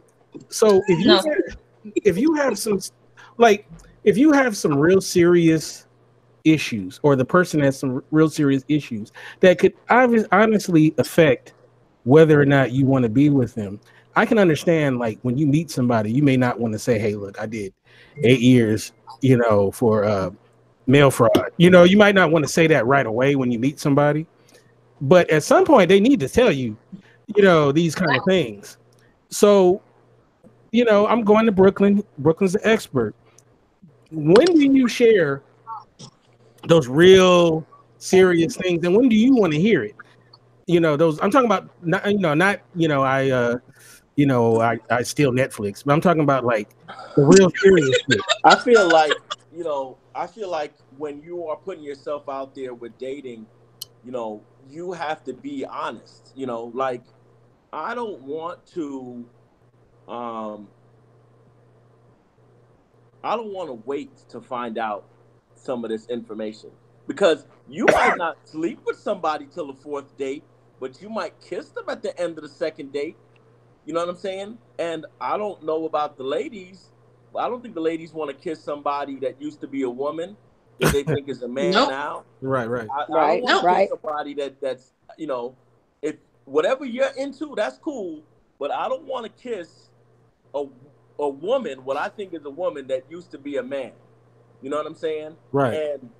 if you have some real serious issues, or the person has some real serious issues that could honestly affect whether or not you want to be with them, I can understand, like, when you meet somebody, you may not want to say, hey, look, I did 8 years, for mail fraud. You might not want to say that right away when you meet somebody, but at some point they need to tell you, these kind of things. So, I'm going to Brooklyn. Brooklyn's the expert. When do you share those real serious things, and when do you want to hear it? Those I'm talking about, not I steal Netflix, but I'm talking about like the real serious shit. I feel like when you are putting yourself out there with dating, you have to be honest. Like, I don't want to wait to find out some of this information, because you might not sleep with somebody till the 4th date, but you might kiss them at the end of the 2nd date. You know what I'm saying? And I don't know about the ladies, but I don't think the ladies want to kiss somebody that used to be a woman that they think is a man now. Right. I don't want to kiss somebody that's if whatever you're into, that's cool, but I don't want to kiss a woman, what I think is a woman that used to be a man. You know what I'm saying? Right. And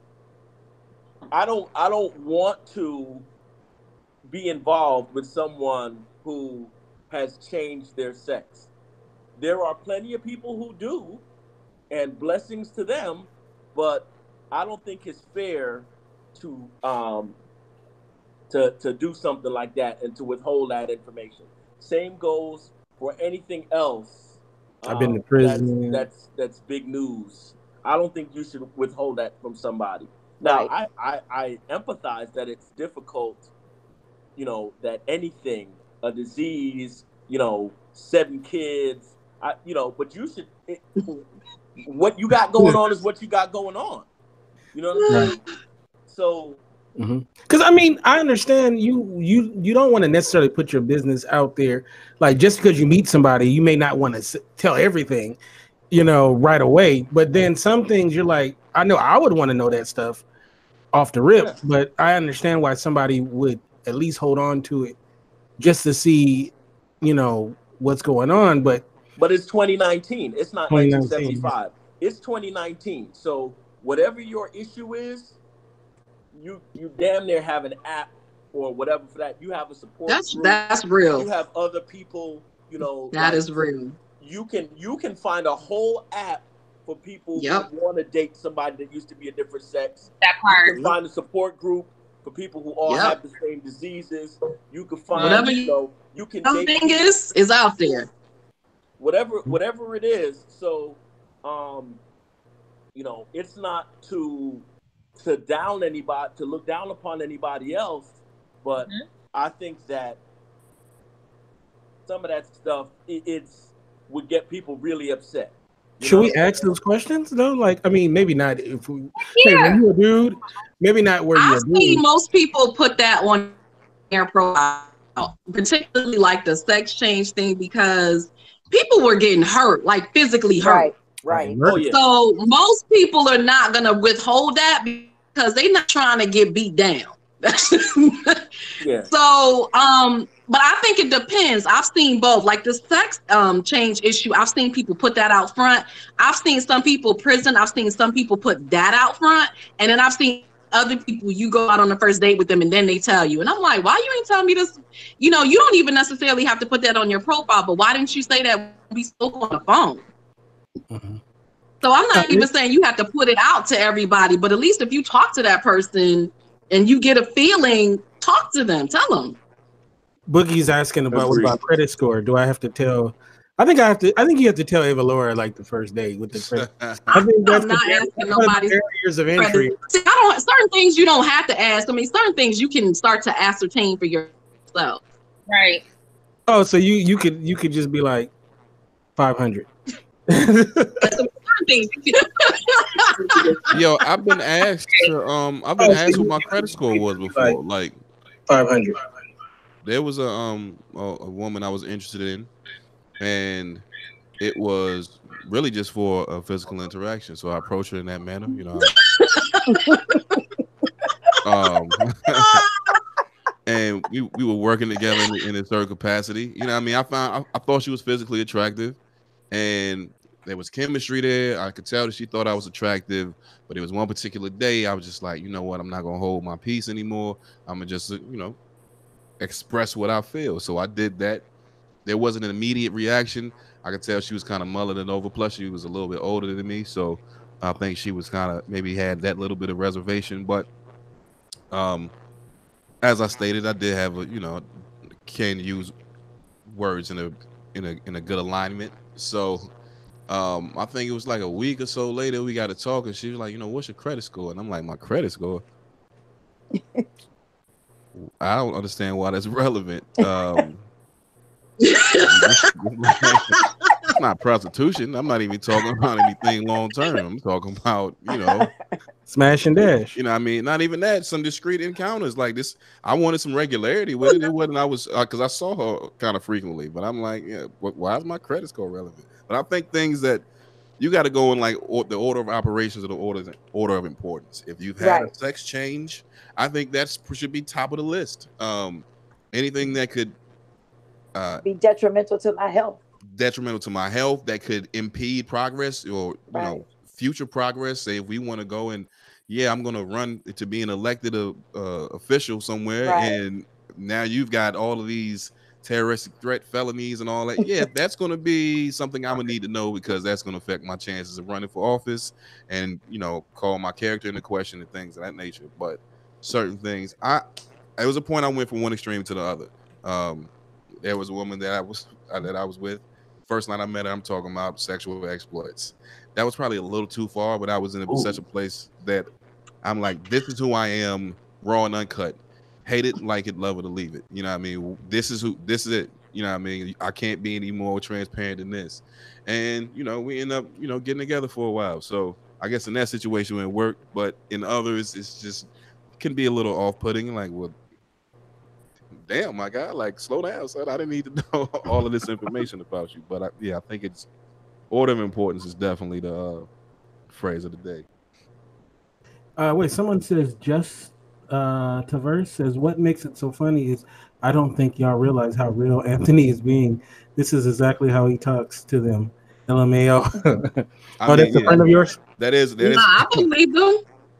I don't want to be involved with someone who has changed their sex. There are plenty of people who do, and blessings to them, but I don't think it's fair to to do something like that and to withhold that information. Same goes for anything else I've been to prison. that's big news. I don't think you should withhold that from somebody. Now, Right. I empathize that it's difficult, that anything, a disease, 7 kids, but you should, what you got going on is what you got going on. You know what I'm saying? So, because I mean, I understand you don't want to necessarily put your business out there. Like, just because you meet somebody, you may not want to tell everything, right away. But then some things you're like, I know I would want to know that stuff off the rip, yeah. but I understand why somebody would at least hold on to it just to see, what's going on. But But it's 2019. It's not 2019, 1975. It's 2019. So whatever your issue is, you damn near have an app or whatever for that. You have a support group. That's real. You have other people. That is real. You can find a whole app for people who want to date somebody that used to be a different sex. That part. You can find a support group for people who all have the same diseases. You can find whatever you can date thing is out there. Whatever it is. So it's not to down anybody, to look down upon anybody else, but I think that some of that stuff it's would get people really upset. Should we ask those questions though? Like, I mean, maybe not if we. Hey, when you're a dude, maybe not where you're a dude. I see most people put that on their profile, particularly like the sex change thing, because people were getting hurt, like physically hurt. Right. Oh, yeah. So most people are not gonna withhold that because they're not trying to get beat down. Yeah. So, but I think it depends. I've seen both, like the sex change issue. I've seen people put that out front. I've seen some people prison. I've seen some people put that out front, and then I've seen other people. You go out on the first date with them, and then they tell you, and I'm like, why you ain't telling me this? You don't even necessarily have to put that on your profile, but why didn't you say that when we spoke on the phone? So I'm not even saying you have to put it out to everybody, but at least if you talk to that person and you get a feeling, talk to them, tell them. Boogie's asking about what about credit score? Do I have to tell? I think you have to tell Ava Laura like the first date with the credit. I think that's I'm not asking nobody's barriers of entry. See, certain things you don't have to ask. I mean, certain things you can start to ascertain for yourself. Right. Oh, so you could just be like 500. Yo, I've been asked what my credit score was before, like 500. There was a woman I was interested in, and it was really just for a physical interaction. So I approached her in that manner, and we were working together in a certain capacity. I mean, I thought she was physically attractive, and there was chemistry there. I could tell that she thought I was attractive, but it was one particular day I was just like, you know what, I'm not gonna hold my peace anymore. I'm gonna just express what I feel. So I did that. There wasn't an immediate reaction. I could tell she was kind of mulling it over. Plus, she was a little bit older than me, so I think she was kind of maybe had that little bit of reservation. But as I stated, I did have can use words in a good alignment. So I think it was like a week or so later we got to talk, and she was like, what's your credit score? And I'm like, my credit score? I don't understand why that's relevant. It's not prostitution. I'm not even talking about anything long term. I'm talking about, smash and dash. I mean, not even that. Some discreet encounters like this. I wanted some regularity with it. It wasn't. I was because I saw her kind of frequently. But I'm like, yeah. Why is my credit score relevant? But I think things that you got to go in like the order of operations or the order of importance. If you've had a sex change, I think that should be top of the list. Anything that could be detrimental to my health. That could impede progress or future progress. Say if we want to go and I'm going to run to be an elected official somewhere, and now you've got all of these terroristic threat felonies and all that. Yeah, that's going to be something I'm gonna need to know because that's going to affect my chances of running for office and call my character into question and things of that nature. But certain things, it was a point I went from one extreme to the other. Um, there was a woman that I was with. First night I met her, I'm talking about sexual exploits. That was probably a little too far, but I was in such a place that I'm like, this is who I am, raw and uncut. Hate it, like it, love it, or leave it. You know what I mean? This is it. You know what I mean? I can't be any more transparent than this. And, we end up, getting together for a while. So I guess in that situation it worked, but in others, it's just can be a little off-putting. Like, well, damn, my guy, like, slow down, son. I didn't need to know all of this information about you. But I think it's order of importance is definitely the phrase of the day. Wait, someone says just Taverse says what makes it so funny is I don't think y'all realize how real Anthony is being. This is exactly how he talks to them. LMAO. Oh, that's a friend of yours? That is. Nah, I believe them.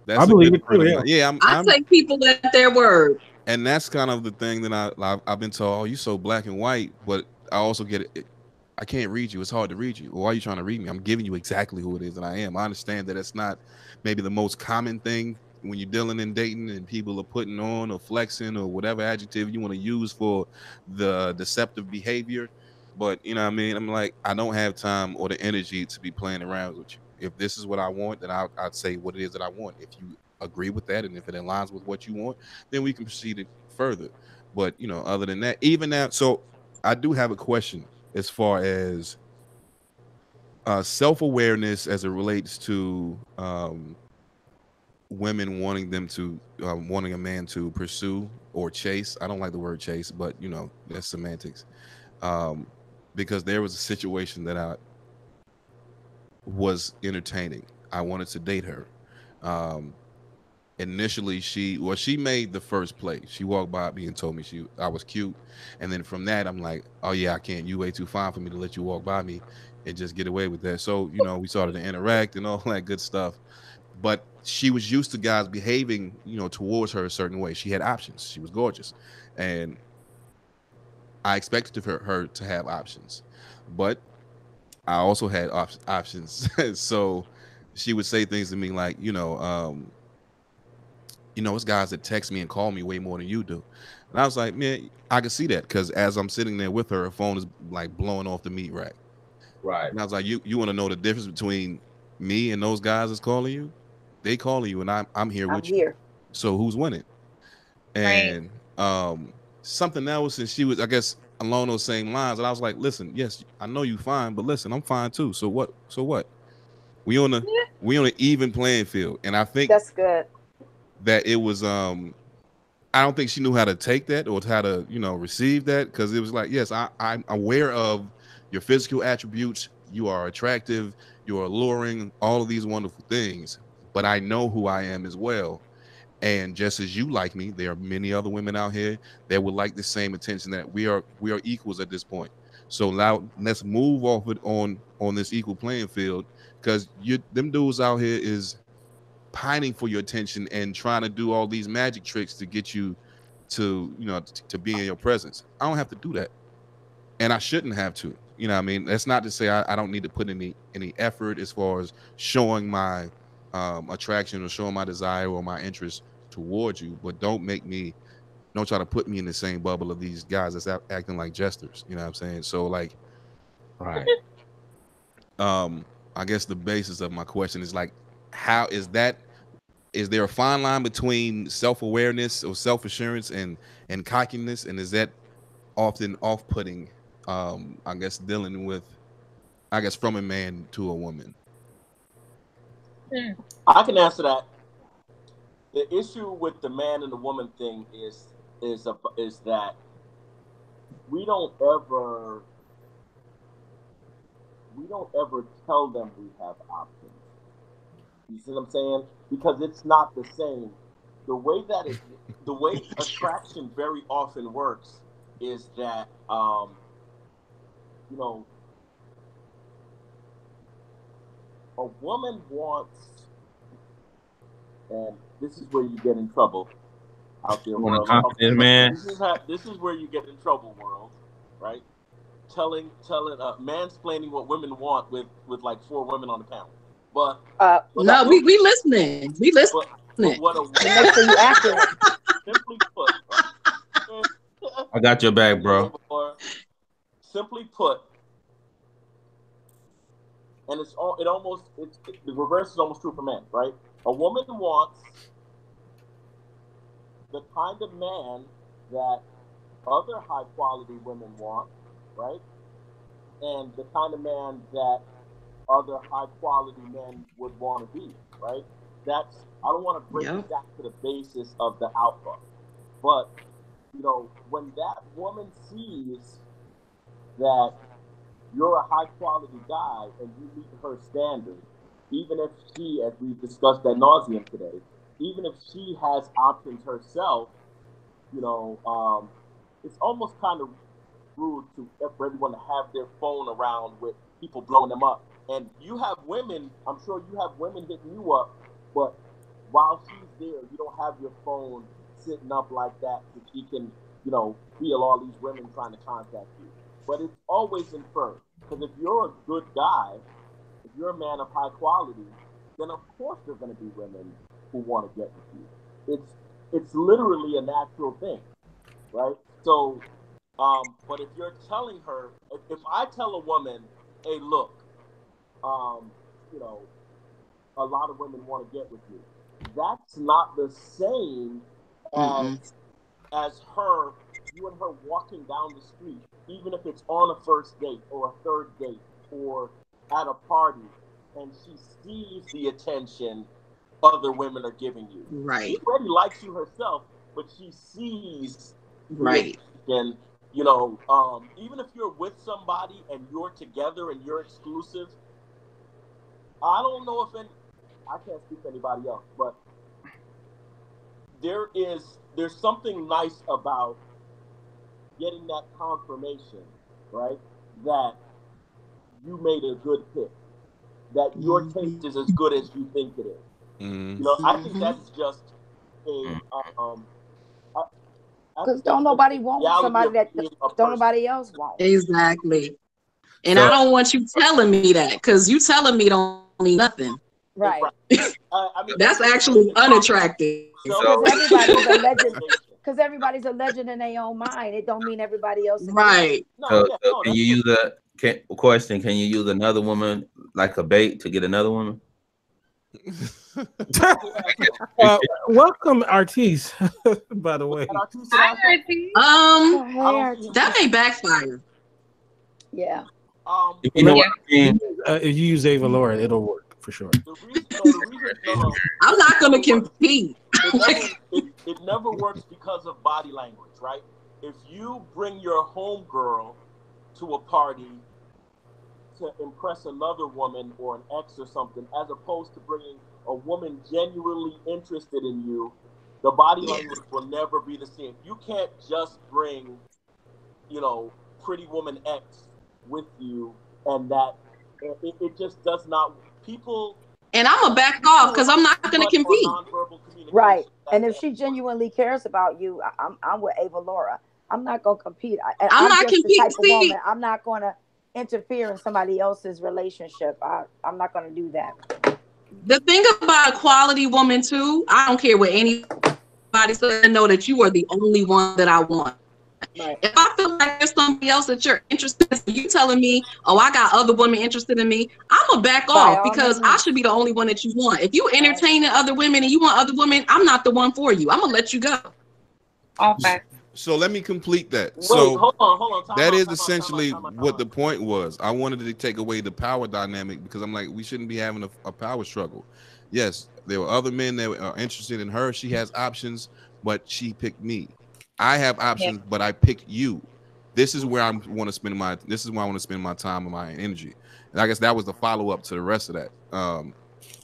I believe it too. Yeah, I take people at their word. And that's kind of the thing that I've been told. Oh, you so black and white, but I also get it. I can't read you. It's hard to read you. Why are you trying to read me? I'm giving you exactly who it is that I am. I understand that it's not maybe the most common thing when you're dealing and dating and people are putting on or flexing or whatever adjective you want to use for the deceptive behavior. But you know what I mean? I'm like, I don't have time or the energy to be playing around with you. If this is what I want, then I'd say what it is that I want. If you agree with that and if it aligns with what you want, then we can proceed it further. But other than that, even now, so I do have a question as far as self-awareness as it relates to women wanting wanting a man to pursue or chase. I don't like the word chase, but that's semantics. Because there was a situation that I was entertaining. I wanted to date her. Initially, she made the first play. She walked by me and told me I was cute, and then from that, I'm like, oh yeah, I can't. You way too fine for me to let you walk by me and just get away with that. So we started to interact and all that good stuff. But she was used to guys behaving, towards her a certain way. She had options. She was gorgeous, and I expected her to have options, but I also had options. So she would say things to me like, it's guys that text me and call me way more than you do. And I was like, man, I can see that because as I'm sitting there with her phone is like blowing off the meat rack. Right. And I was like, you want to know the difference between me and those guys that's calling you? They calling you and I'm here with you. So who's winning? And something else, and she was, I guess, along those same lines. And I was like, listen, yes, I know you fine, but listen, I'm fine too. So what? We on an even playing field. And I think that's good. That it was I don't think she knew how to take that or how to receive that, because it was like, yes, I'm aware of your physical attributes, you are attractive, you're alluring, all of these wonderful things, but I know who I am as well. And just as you like me, there are many other women out here that would like the same attention, that we are equals at this point. So now let's move off it on this equal playing field, because them dudes out here is pining for your attention and trying to do all these magic tricks to get you to to be in your presence. I don't have to do that, and I shouldn't have to. What I mean? That's not to say I don't need to put any effort as far as showing my attraction or showing my desire or my interest towards you, but don't try to put me in the same bubble of these guys that's acting like jesters. You know what I'm saying? So like, right. I guess the basis of my question is like, how is there a fine line between self-awareness or self-assurance and cockiness, and is that often off-putting, I guess, dealing with, I guess, from a man to a woman? I can answer that. The issue with the man and the woman thing is that we don't ever tell them we have options. You see what I'm saying? Because it's not the same. The way attraction very often works is that a woman wants, and this is where you get in trouble out there, world. Man. This is where you get in trouble, world. right? Telling, mansplaining what women want with like 4 women on the panel. But no, we listening. We listening. But what a Make sure you accurate. Simply put, right? I got your back, bro. Simply put, and the reverse is almost true for men, right? A woman wants the kind of man that other high quality women want, right? And the kind of man that other high quality men would want to be, right? I don't want to bring it back to the basis of the alpha, but when that woman sees that you're a high quality guy and you meet her standard, even if she, as we've discussed ad nauseum today, even if she has options herself, it's almost kind of rude for everyone to have their phone around with people blowing them up. And you have women, I'm sure you have women hitting you up, but while she's there, you don't have your phone sitting up like that so she can, feel all these women trying to contact you. But it's always inferred. Because if you're a good guy, if you're a man of high quality, then of course there are going to be women who want to get with you. It's literally a natural thing, right? So, but if you're telling her, if I tell a woman, hey, look, a lot of women want to get with you, that's not the same as you and her walking down the street, even if it's on a first date or a third date or at a party, and she sees the attention other women are giving you. Right. She already likes you herself, but she sees right. And even if you're with somebody and you're together and you're exclusive, I don't know if I can't speak for anybody else, but there's something nice about getting that confirmation, right? That you made a good pick, that your taste is as good as you think it is. I think that's just because don't nobody want somebody that don't nobody else want. Exactly. And I don't want you telling me that, because you telling me don't mean nothing. Right. That's actually unattractive. Because everybody's a legend in their own mind. It don't mean everybody else. Right. So can you use question? Can you use another woman like a bait to get another woman? Welcome, Artis. By the way, that may backfire. Yeah. If you use Ava Laura, it'll work for sure. I'm not going to compete. It never works because of body language, right? If you bring your homegirl to a party to impress another woman or an ex or something, as opposed to bringing a woman genuinely interested in you, the body language will never be the same. You can't just bring, pretty woman X with you, and that it just does not. People. And I'm gonna back off because I'm not gonna compete. Right. And if she genuinely cares about you, I'm with Ava Laura. I'm not gonna compete. I'm not competing. I'm not gonna interfere in somebody else's relationship. I'm not gonna do that. The thing about a quality woman too, I don't care what anybody says, I know that you are the only one that I want. Right. If I feel like there's somebody else that you're interested in, you telling me, oh, I got other women interested in me, I'm gonna back off because I should be the only one that you want. If you entertaining other women and you want other women, I'm not the one for you. I'm gonna let you go. Okay. So let me complete that. Wait, so hold on. That is essentially what the point was. I wanted to take away the power dynamic because I'm like, we shouldn't be having a power struggle. Yes, there were other men that are interested in her. She has options, but she picked me. I have options, but I picked you. This is where I want to spend my. This is where I want to spend my time and my energy. And I guess that was the follow up to the rest of that.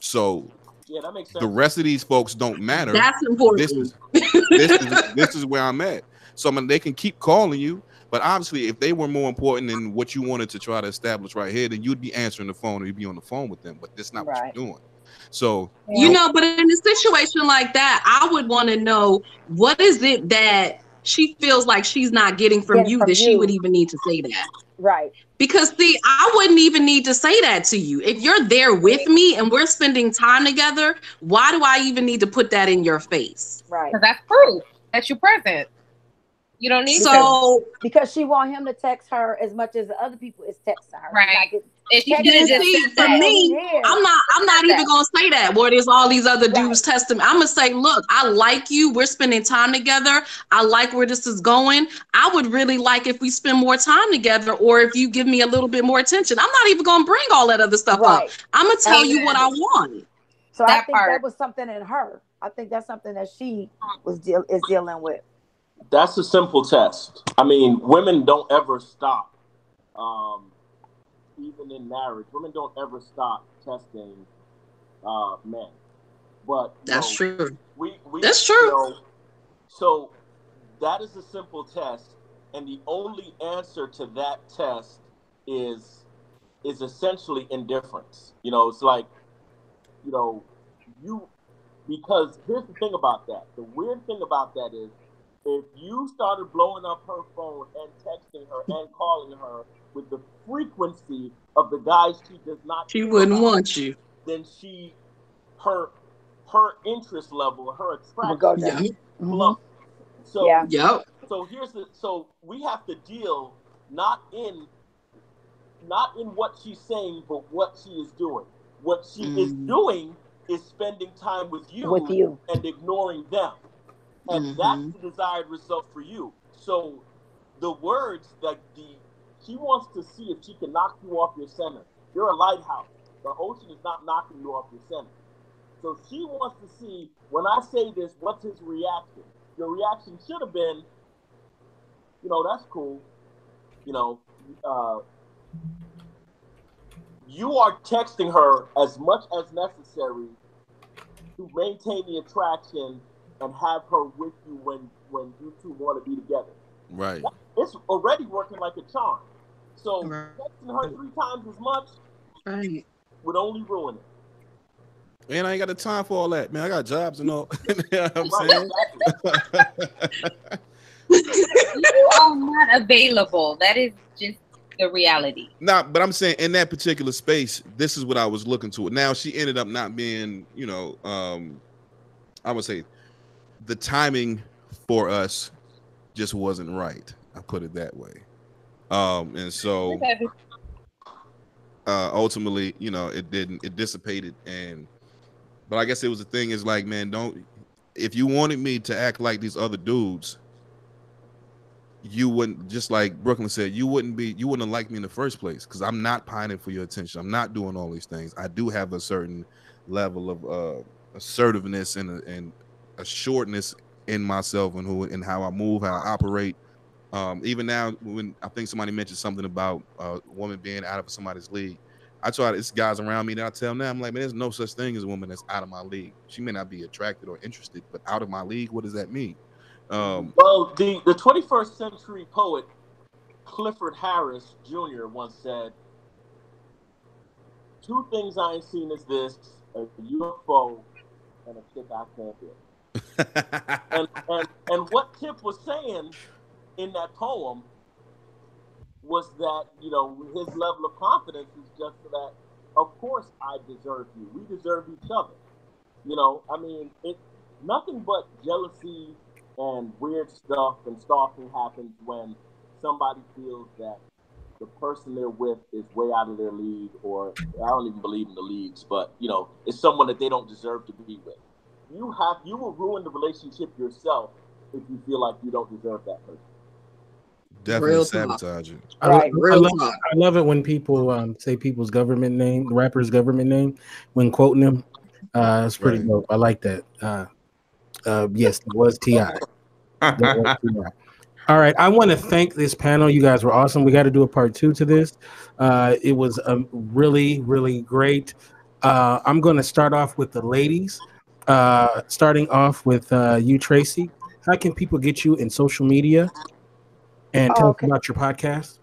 So yeah, that makes sense. The rest of these folks don't matter. That's important. This is where I'm at. So they can keep calling you, but obviously, if they were more important than what you wanted to try to establish right here, then you'd be answering the phone or you'd be on the phone with them. But that's not what you're doing. So but in a situation like that, I would want to know what is it that she feels like she's not getting from Getting you, from that she would you. even need to say that. Right. Because see, I wouldn't even need to say that to you. If you're there with me and we're spending time together, why do I even need to put that in your face? Right. Because that's proof that you're present. You don't need to. So Because she want him to text her as much as the other people is texting her. Right. She's If you not just getting, see, said for that. me, I'm not even gonna say that. Boy, there's all these other dudes testing me. I'm gonna say, look, I like you. We're spending time together. I like where this is going. I would really like if we spend more time together, or if you give me a little bit more attention. I'm not even gonna bring all that other stuff up. I'm gonna tell you what I want. So I think that was something in her. I think that's something that she is dealing with. That's a simple test. I mean, women don't ever stop. Even in marriage, women don't ever stop testing men. But that's true. That's true. So that is a simple test, and the only answer to that test is essentially indifference. It's like, because here's the thing about that. The weird thing about that is, if you started blowing up her phone and texting her and calling her with the frequency of the guys she does not, she wouldn't want you. Then her interest level, her attraction plummet. So we have to deal not in what she's saying, but what she is doing. What she is doing is spending time with you and ignoring them. And that's the desired result for you. So the words that she wants to see if she can knock you off your center. You're a lighthouse. The ocean is not knocking you off your center. So she wants to see, when I say this, what's his reaction? Your reaction should have been, that's cool. You are texting her as much as necessary to maintain the attraction and have her with you when you two want to be together. Right. It's already working like a charm. So texting her 3 times as much would only ruin it. Man, I ain't got the time for all that, man. I got jobs and all. You know what I'm saying? You are not available. That is just the reality. Nah, but I'm saying in that particular space, this is what I was looking to. Now she ended up not being, I would say the timing for us just wasn't right. I put it that way. And so ultimately, it dissipated. But I guess it was the thing is like, man, if you wanted me to act like these other dudes, you wouldn't, just like Brooklyn said, you wouldn't have liked me in the first place, because I'm not pining for your attention. I'm not doing all these things. I do have a certain level of assertiveness and assuredness in myself and how I move, how I operate. Even now, when I think somebody mentioned something about a woman being out of somebody's league, I try to, it's guys around me that I tell them now, I'm like, man, there's no such thing as a woman that's out of my league. She may not be attracted or interested, but out of my league, what does that mean? Well, the 21st century poet Clifford Harris Jr. once said, 2 things I ain't seen is this: a UFO and a chick I can't get. and what Tip was saying in that poem was that, his level of confidence is just that, of course I deserve you. We deserve each other. I mean, nothing but jealousy and weird stuff and stalking happens when somebody feels that the person they're with is way out of their league, or I don't even believe in the leagues, but it's someone that they don't deserve to be with. You will ruin the relationship yourself if you feel like you don't deserve that person. Definitely sabotage it. I love it when people say people's government name, the rapper's government name, when quoting them. It's pretty dope. I like that. Yes, it was T.I. All right. I want to thank this panel. You guys were awesome. We got to do a part 2 to this. It was really, really great. I'm going to start off with the ladies, starting off with you, Traci. How can people get you in social media and tell us about your podcast?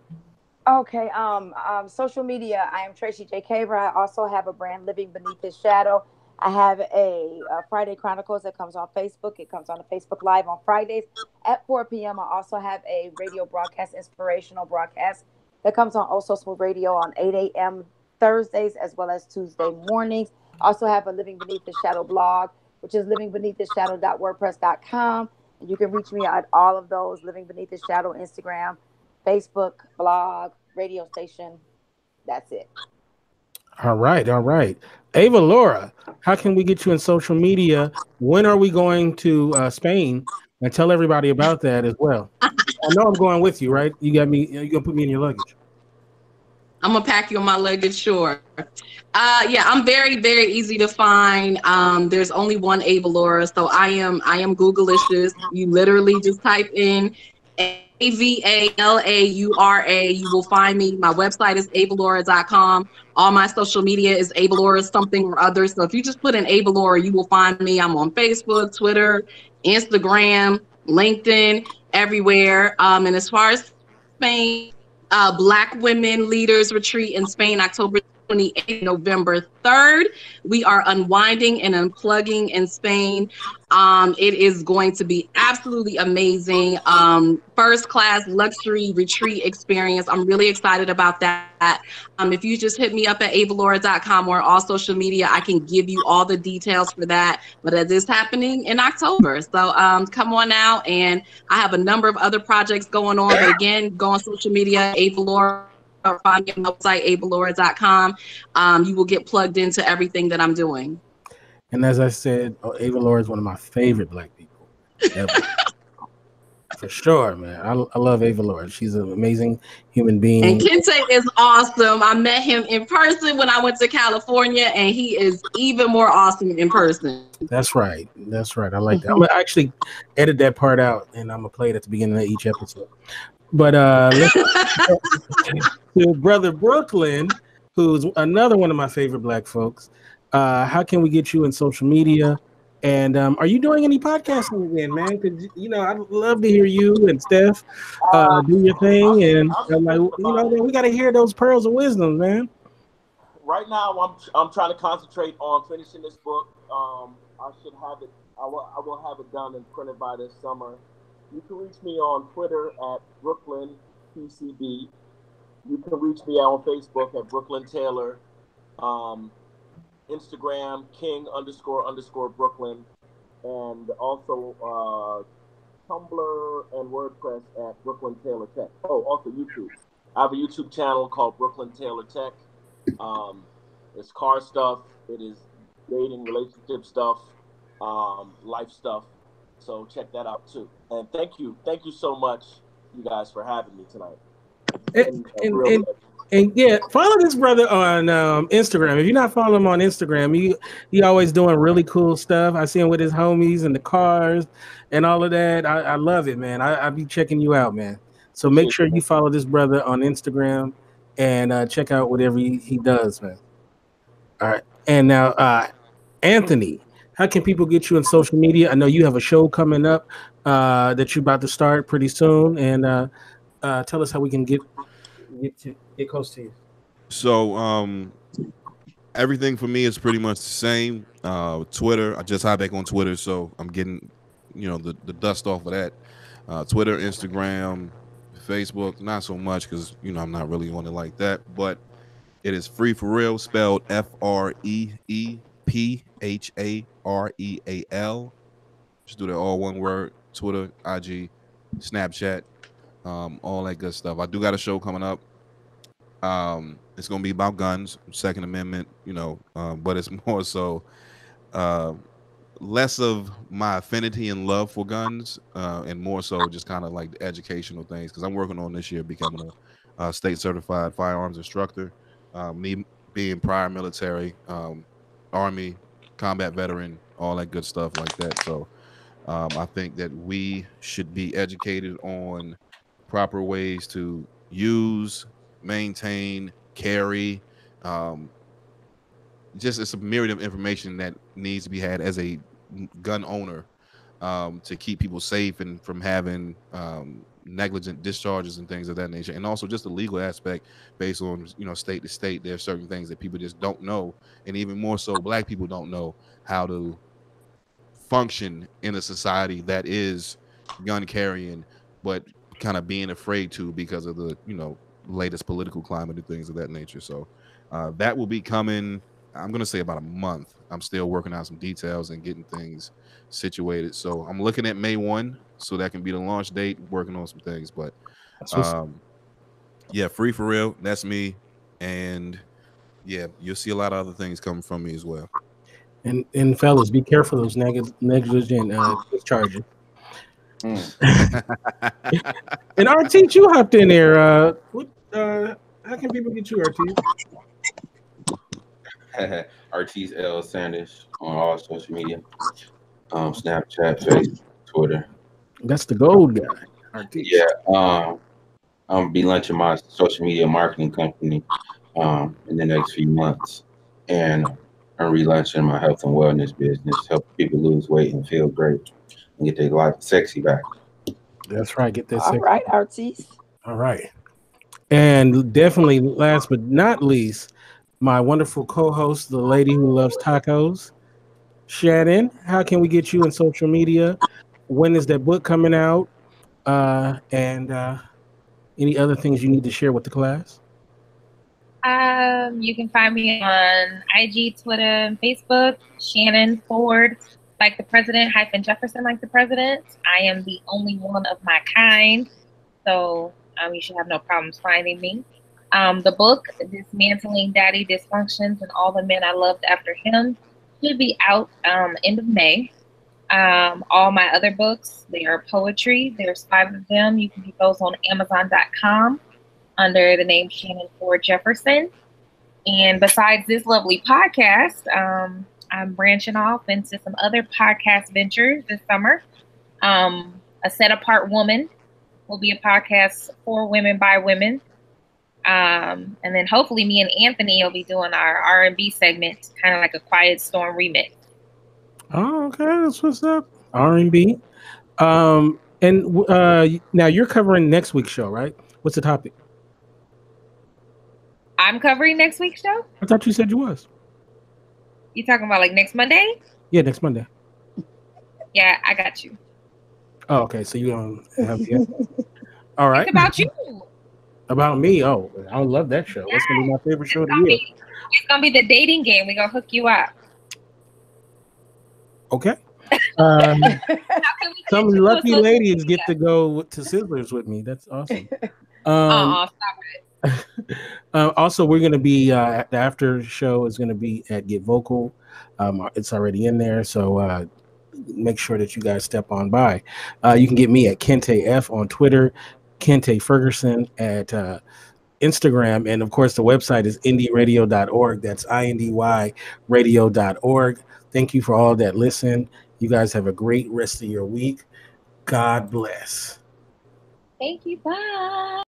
Okay. Social media, I am Traci J. Carver. I also have a brand, Living Beneath His Shadow. I have a Friday Chronicles that comes on Facebook. It comes on the Facebook Live on Fridays at 4 p.m. I also have a radio broadcast, inspirational broadcast, that comes on Also Smooth Radio on 8 a.m. Thursdays as well as Tuesday mornings. I also have a Living Beneath the Shadow blog, which is livingbeneaththeshadow.wordpress.com. And you can reach me at all of those: Living Beneath the Shadow, Instagram, Facebook, blog, radio station. That's it. All right, all right. Ava Laura, how can we get you in social media? When are we going to Spain? And tell everybody about that as well. I know I'm going with you, right? You got me. You gonna put me in your luggage? I'm gonna pack you on my luggage, sure. Yeah, I'm very, very easy to find. There's only one Ava Laura, so I am Googleicious. You literally just type in AVALAURA. You will find me. My website is avalaura.com. All my social media is Ava Laura something or other. So if you just put in Ava Laura, you will find me. I'm on Facebook, Twitter, Instagram, LinkedIn, everywhere. And as far as Spain, Black Women Leaders Retreat in Spain, October 28th, November 3rd. We are unwinding and unplugging in Spain. It is going to be absolutely amazing. First class luxury retreat experience. I'm really excited about that. If you just hit me up at avalaura.com or all social media, I can give you all the details for that. But it is happening in October. So come on out. And I have a number of other projects going on. But again, go on social media, Ava Laura, or find me on my website, avalaura.com. You will get plugged into everything that I'm doing. And as I said, Ava Laura is one of my favorite Black people ever. For sure, man. I love Ava Laura. She's an amazing human being. And Kente is awesome. I met him in person when I went to California, and he is even more awesome in person. That's right. That's right. I like that. I'm gonna actually edit that part out, and I'm gonna play it at the beginning of each episode. But let's to Brother Brooklyn, who's another one of my favorite Black folks. How can we get you in social media? And are you doing any podcasting again, man? Because I'd love to hear you and Steph do your thing. And I'm like, man, we got to hear those pearls of wisdom, man. Right now, I'm trying to concentrate on finishing this book. I should have it. I will have it done and printed by this summer. You can reach me on Twitter at Brooklyn PCB. You can reach me on Facebook at Brooklyn Taylor. Instagram King__Brooklyn, and also Tumblr and WordPress at Brooklyn Taylor Tech. Oh, also YouTube. I have a YouTube channel called Brooklyn Taylor Tech. It's car stuff. It is dating, relationship stuff, life stuff. So check that out too. And thank you so much, you guys, for having me tonight. And yeah, follow this brother on Instagram. If you're not following him on Instagram, he always doing really cool stuff. I see him with his homies and the cars and all of that. I love it, man. I be checking you out, man. So make sure you follow this brother on Instagram and check out whatever he does, man. All right. And now, Anthony, how can people get you on social media? I know you have a show coming up that you're about to start pretty soon. And tell us how we can get close to you. So everything for me is pretty much the same. Twitter, I just hopped back on Twitter, so I'm getting the dust off of that. Twitter, Instagram, Facebook, not so much because I'm not really on it like that, but it is Free for Real, spelled FREEPHAREAL. Just do that all one word. Twitter, IG, Snapchat, all that good stuff. I do got a show coming up. It's gonna be about guns, Second Amendment, but it's more so less of my affinity and love for guns, and more so just kind of like the educational things, because I'm working on this year becoming a state certified firearms instructor. Me being prior military, Army, combat veteran, all that good stuff like that. So I think that we should be educated on proper ways to use, maintain, carry. Just it's a myriad of information that needs to be had as a gun owner, to keep people safe and from having negligent discharges and things of that nature, and also just the legal aspect based on state to state. There are certain things that people just don't know, and even more so, Black people don't know how to function in a society that is gun carrying, but kind of being afraid to because of the latest political climate and things of that nature. So that will be coming. I'm going to say about a month. I'm still working out some details and getting things situated. So I'm looking at May 1, so that can be the launch date, working on some things. But yeah, Free for Real, that's me. And yeah, you'll see a lot of other things coming from me as well. And fellas, be careful those negligent discharges. And RT, you hopped in there. How can people get you, RT? Artis L. Sanders on all social media. Snapchat, Facebook, Twitter. That's the gold guy. RT. Yeah. I'm gonna be launching my social media marketing company in the next few months. And I'm relaunching my health and wellness business, help people lose weight and feel great and get their life sexy back. That's right. Get that All sexy. right, Artis. All right. And definitely last but not least, my wonderful co-host, the lady who loves tacos, Shannon. How can we get you on social media? When is that book coming out? And any other things you need to share with the class? You can find me on IG, Twitter, and Facebook. Shannon Ford, like the president, hyphen Jefferson, like the president. I am the only one of my kind, so you should have no problems finding me. The book, Dismantling Daddy Dysfunctions and All the Men I Loved After Him, should be out end of May. All my other books, they are poetry. There's 5 of them. You can get those on Amazon.com under the name Shannon Ford Jefferson. And besides this lovely podcast, I'm branching off into some other podcast ventures this summer. A Set Apart Woman will be a podcast for women by women. And then hopefully me and Anthony will be doing our R&B segment, kind of like a Quiet Storm remix. Oh, okay. That's what's up. R&B. And now you're covering next week's show, right? What's the topic? I'm covering next week's show? I thought you said you was. You talking about like next Monday? Yeah, next Monday. Yeah, I got you. Oh, okay. So you don't have yet. All right. It's about you. About me? Oh, I love that show. That's gonna be my favorite show of the year. It's gonna be the dating game. We're gonna hook you up. Okay. Some lucky ladies get to go to Sizzlers with me. That's awesome. Stop it. Also, we're going to be the after show is going to be at Get Vocal. It's already in there, so make sure that you guys step on by. You can get me at Kente F on Twitter, Kente Ferguson at Instagram, and of course the website is indyradio.org. That's INDY radio.org. Thank you for all that listen. You guys have a great rest of your week. God bless. Thank you. Bye.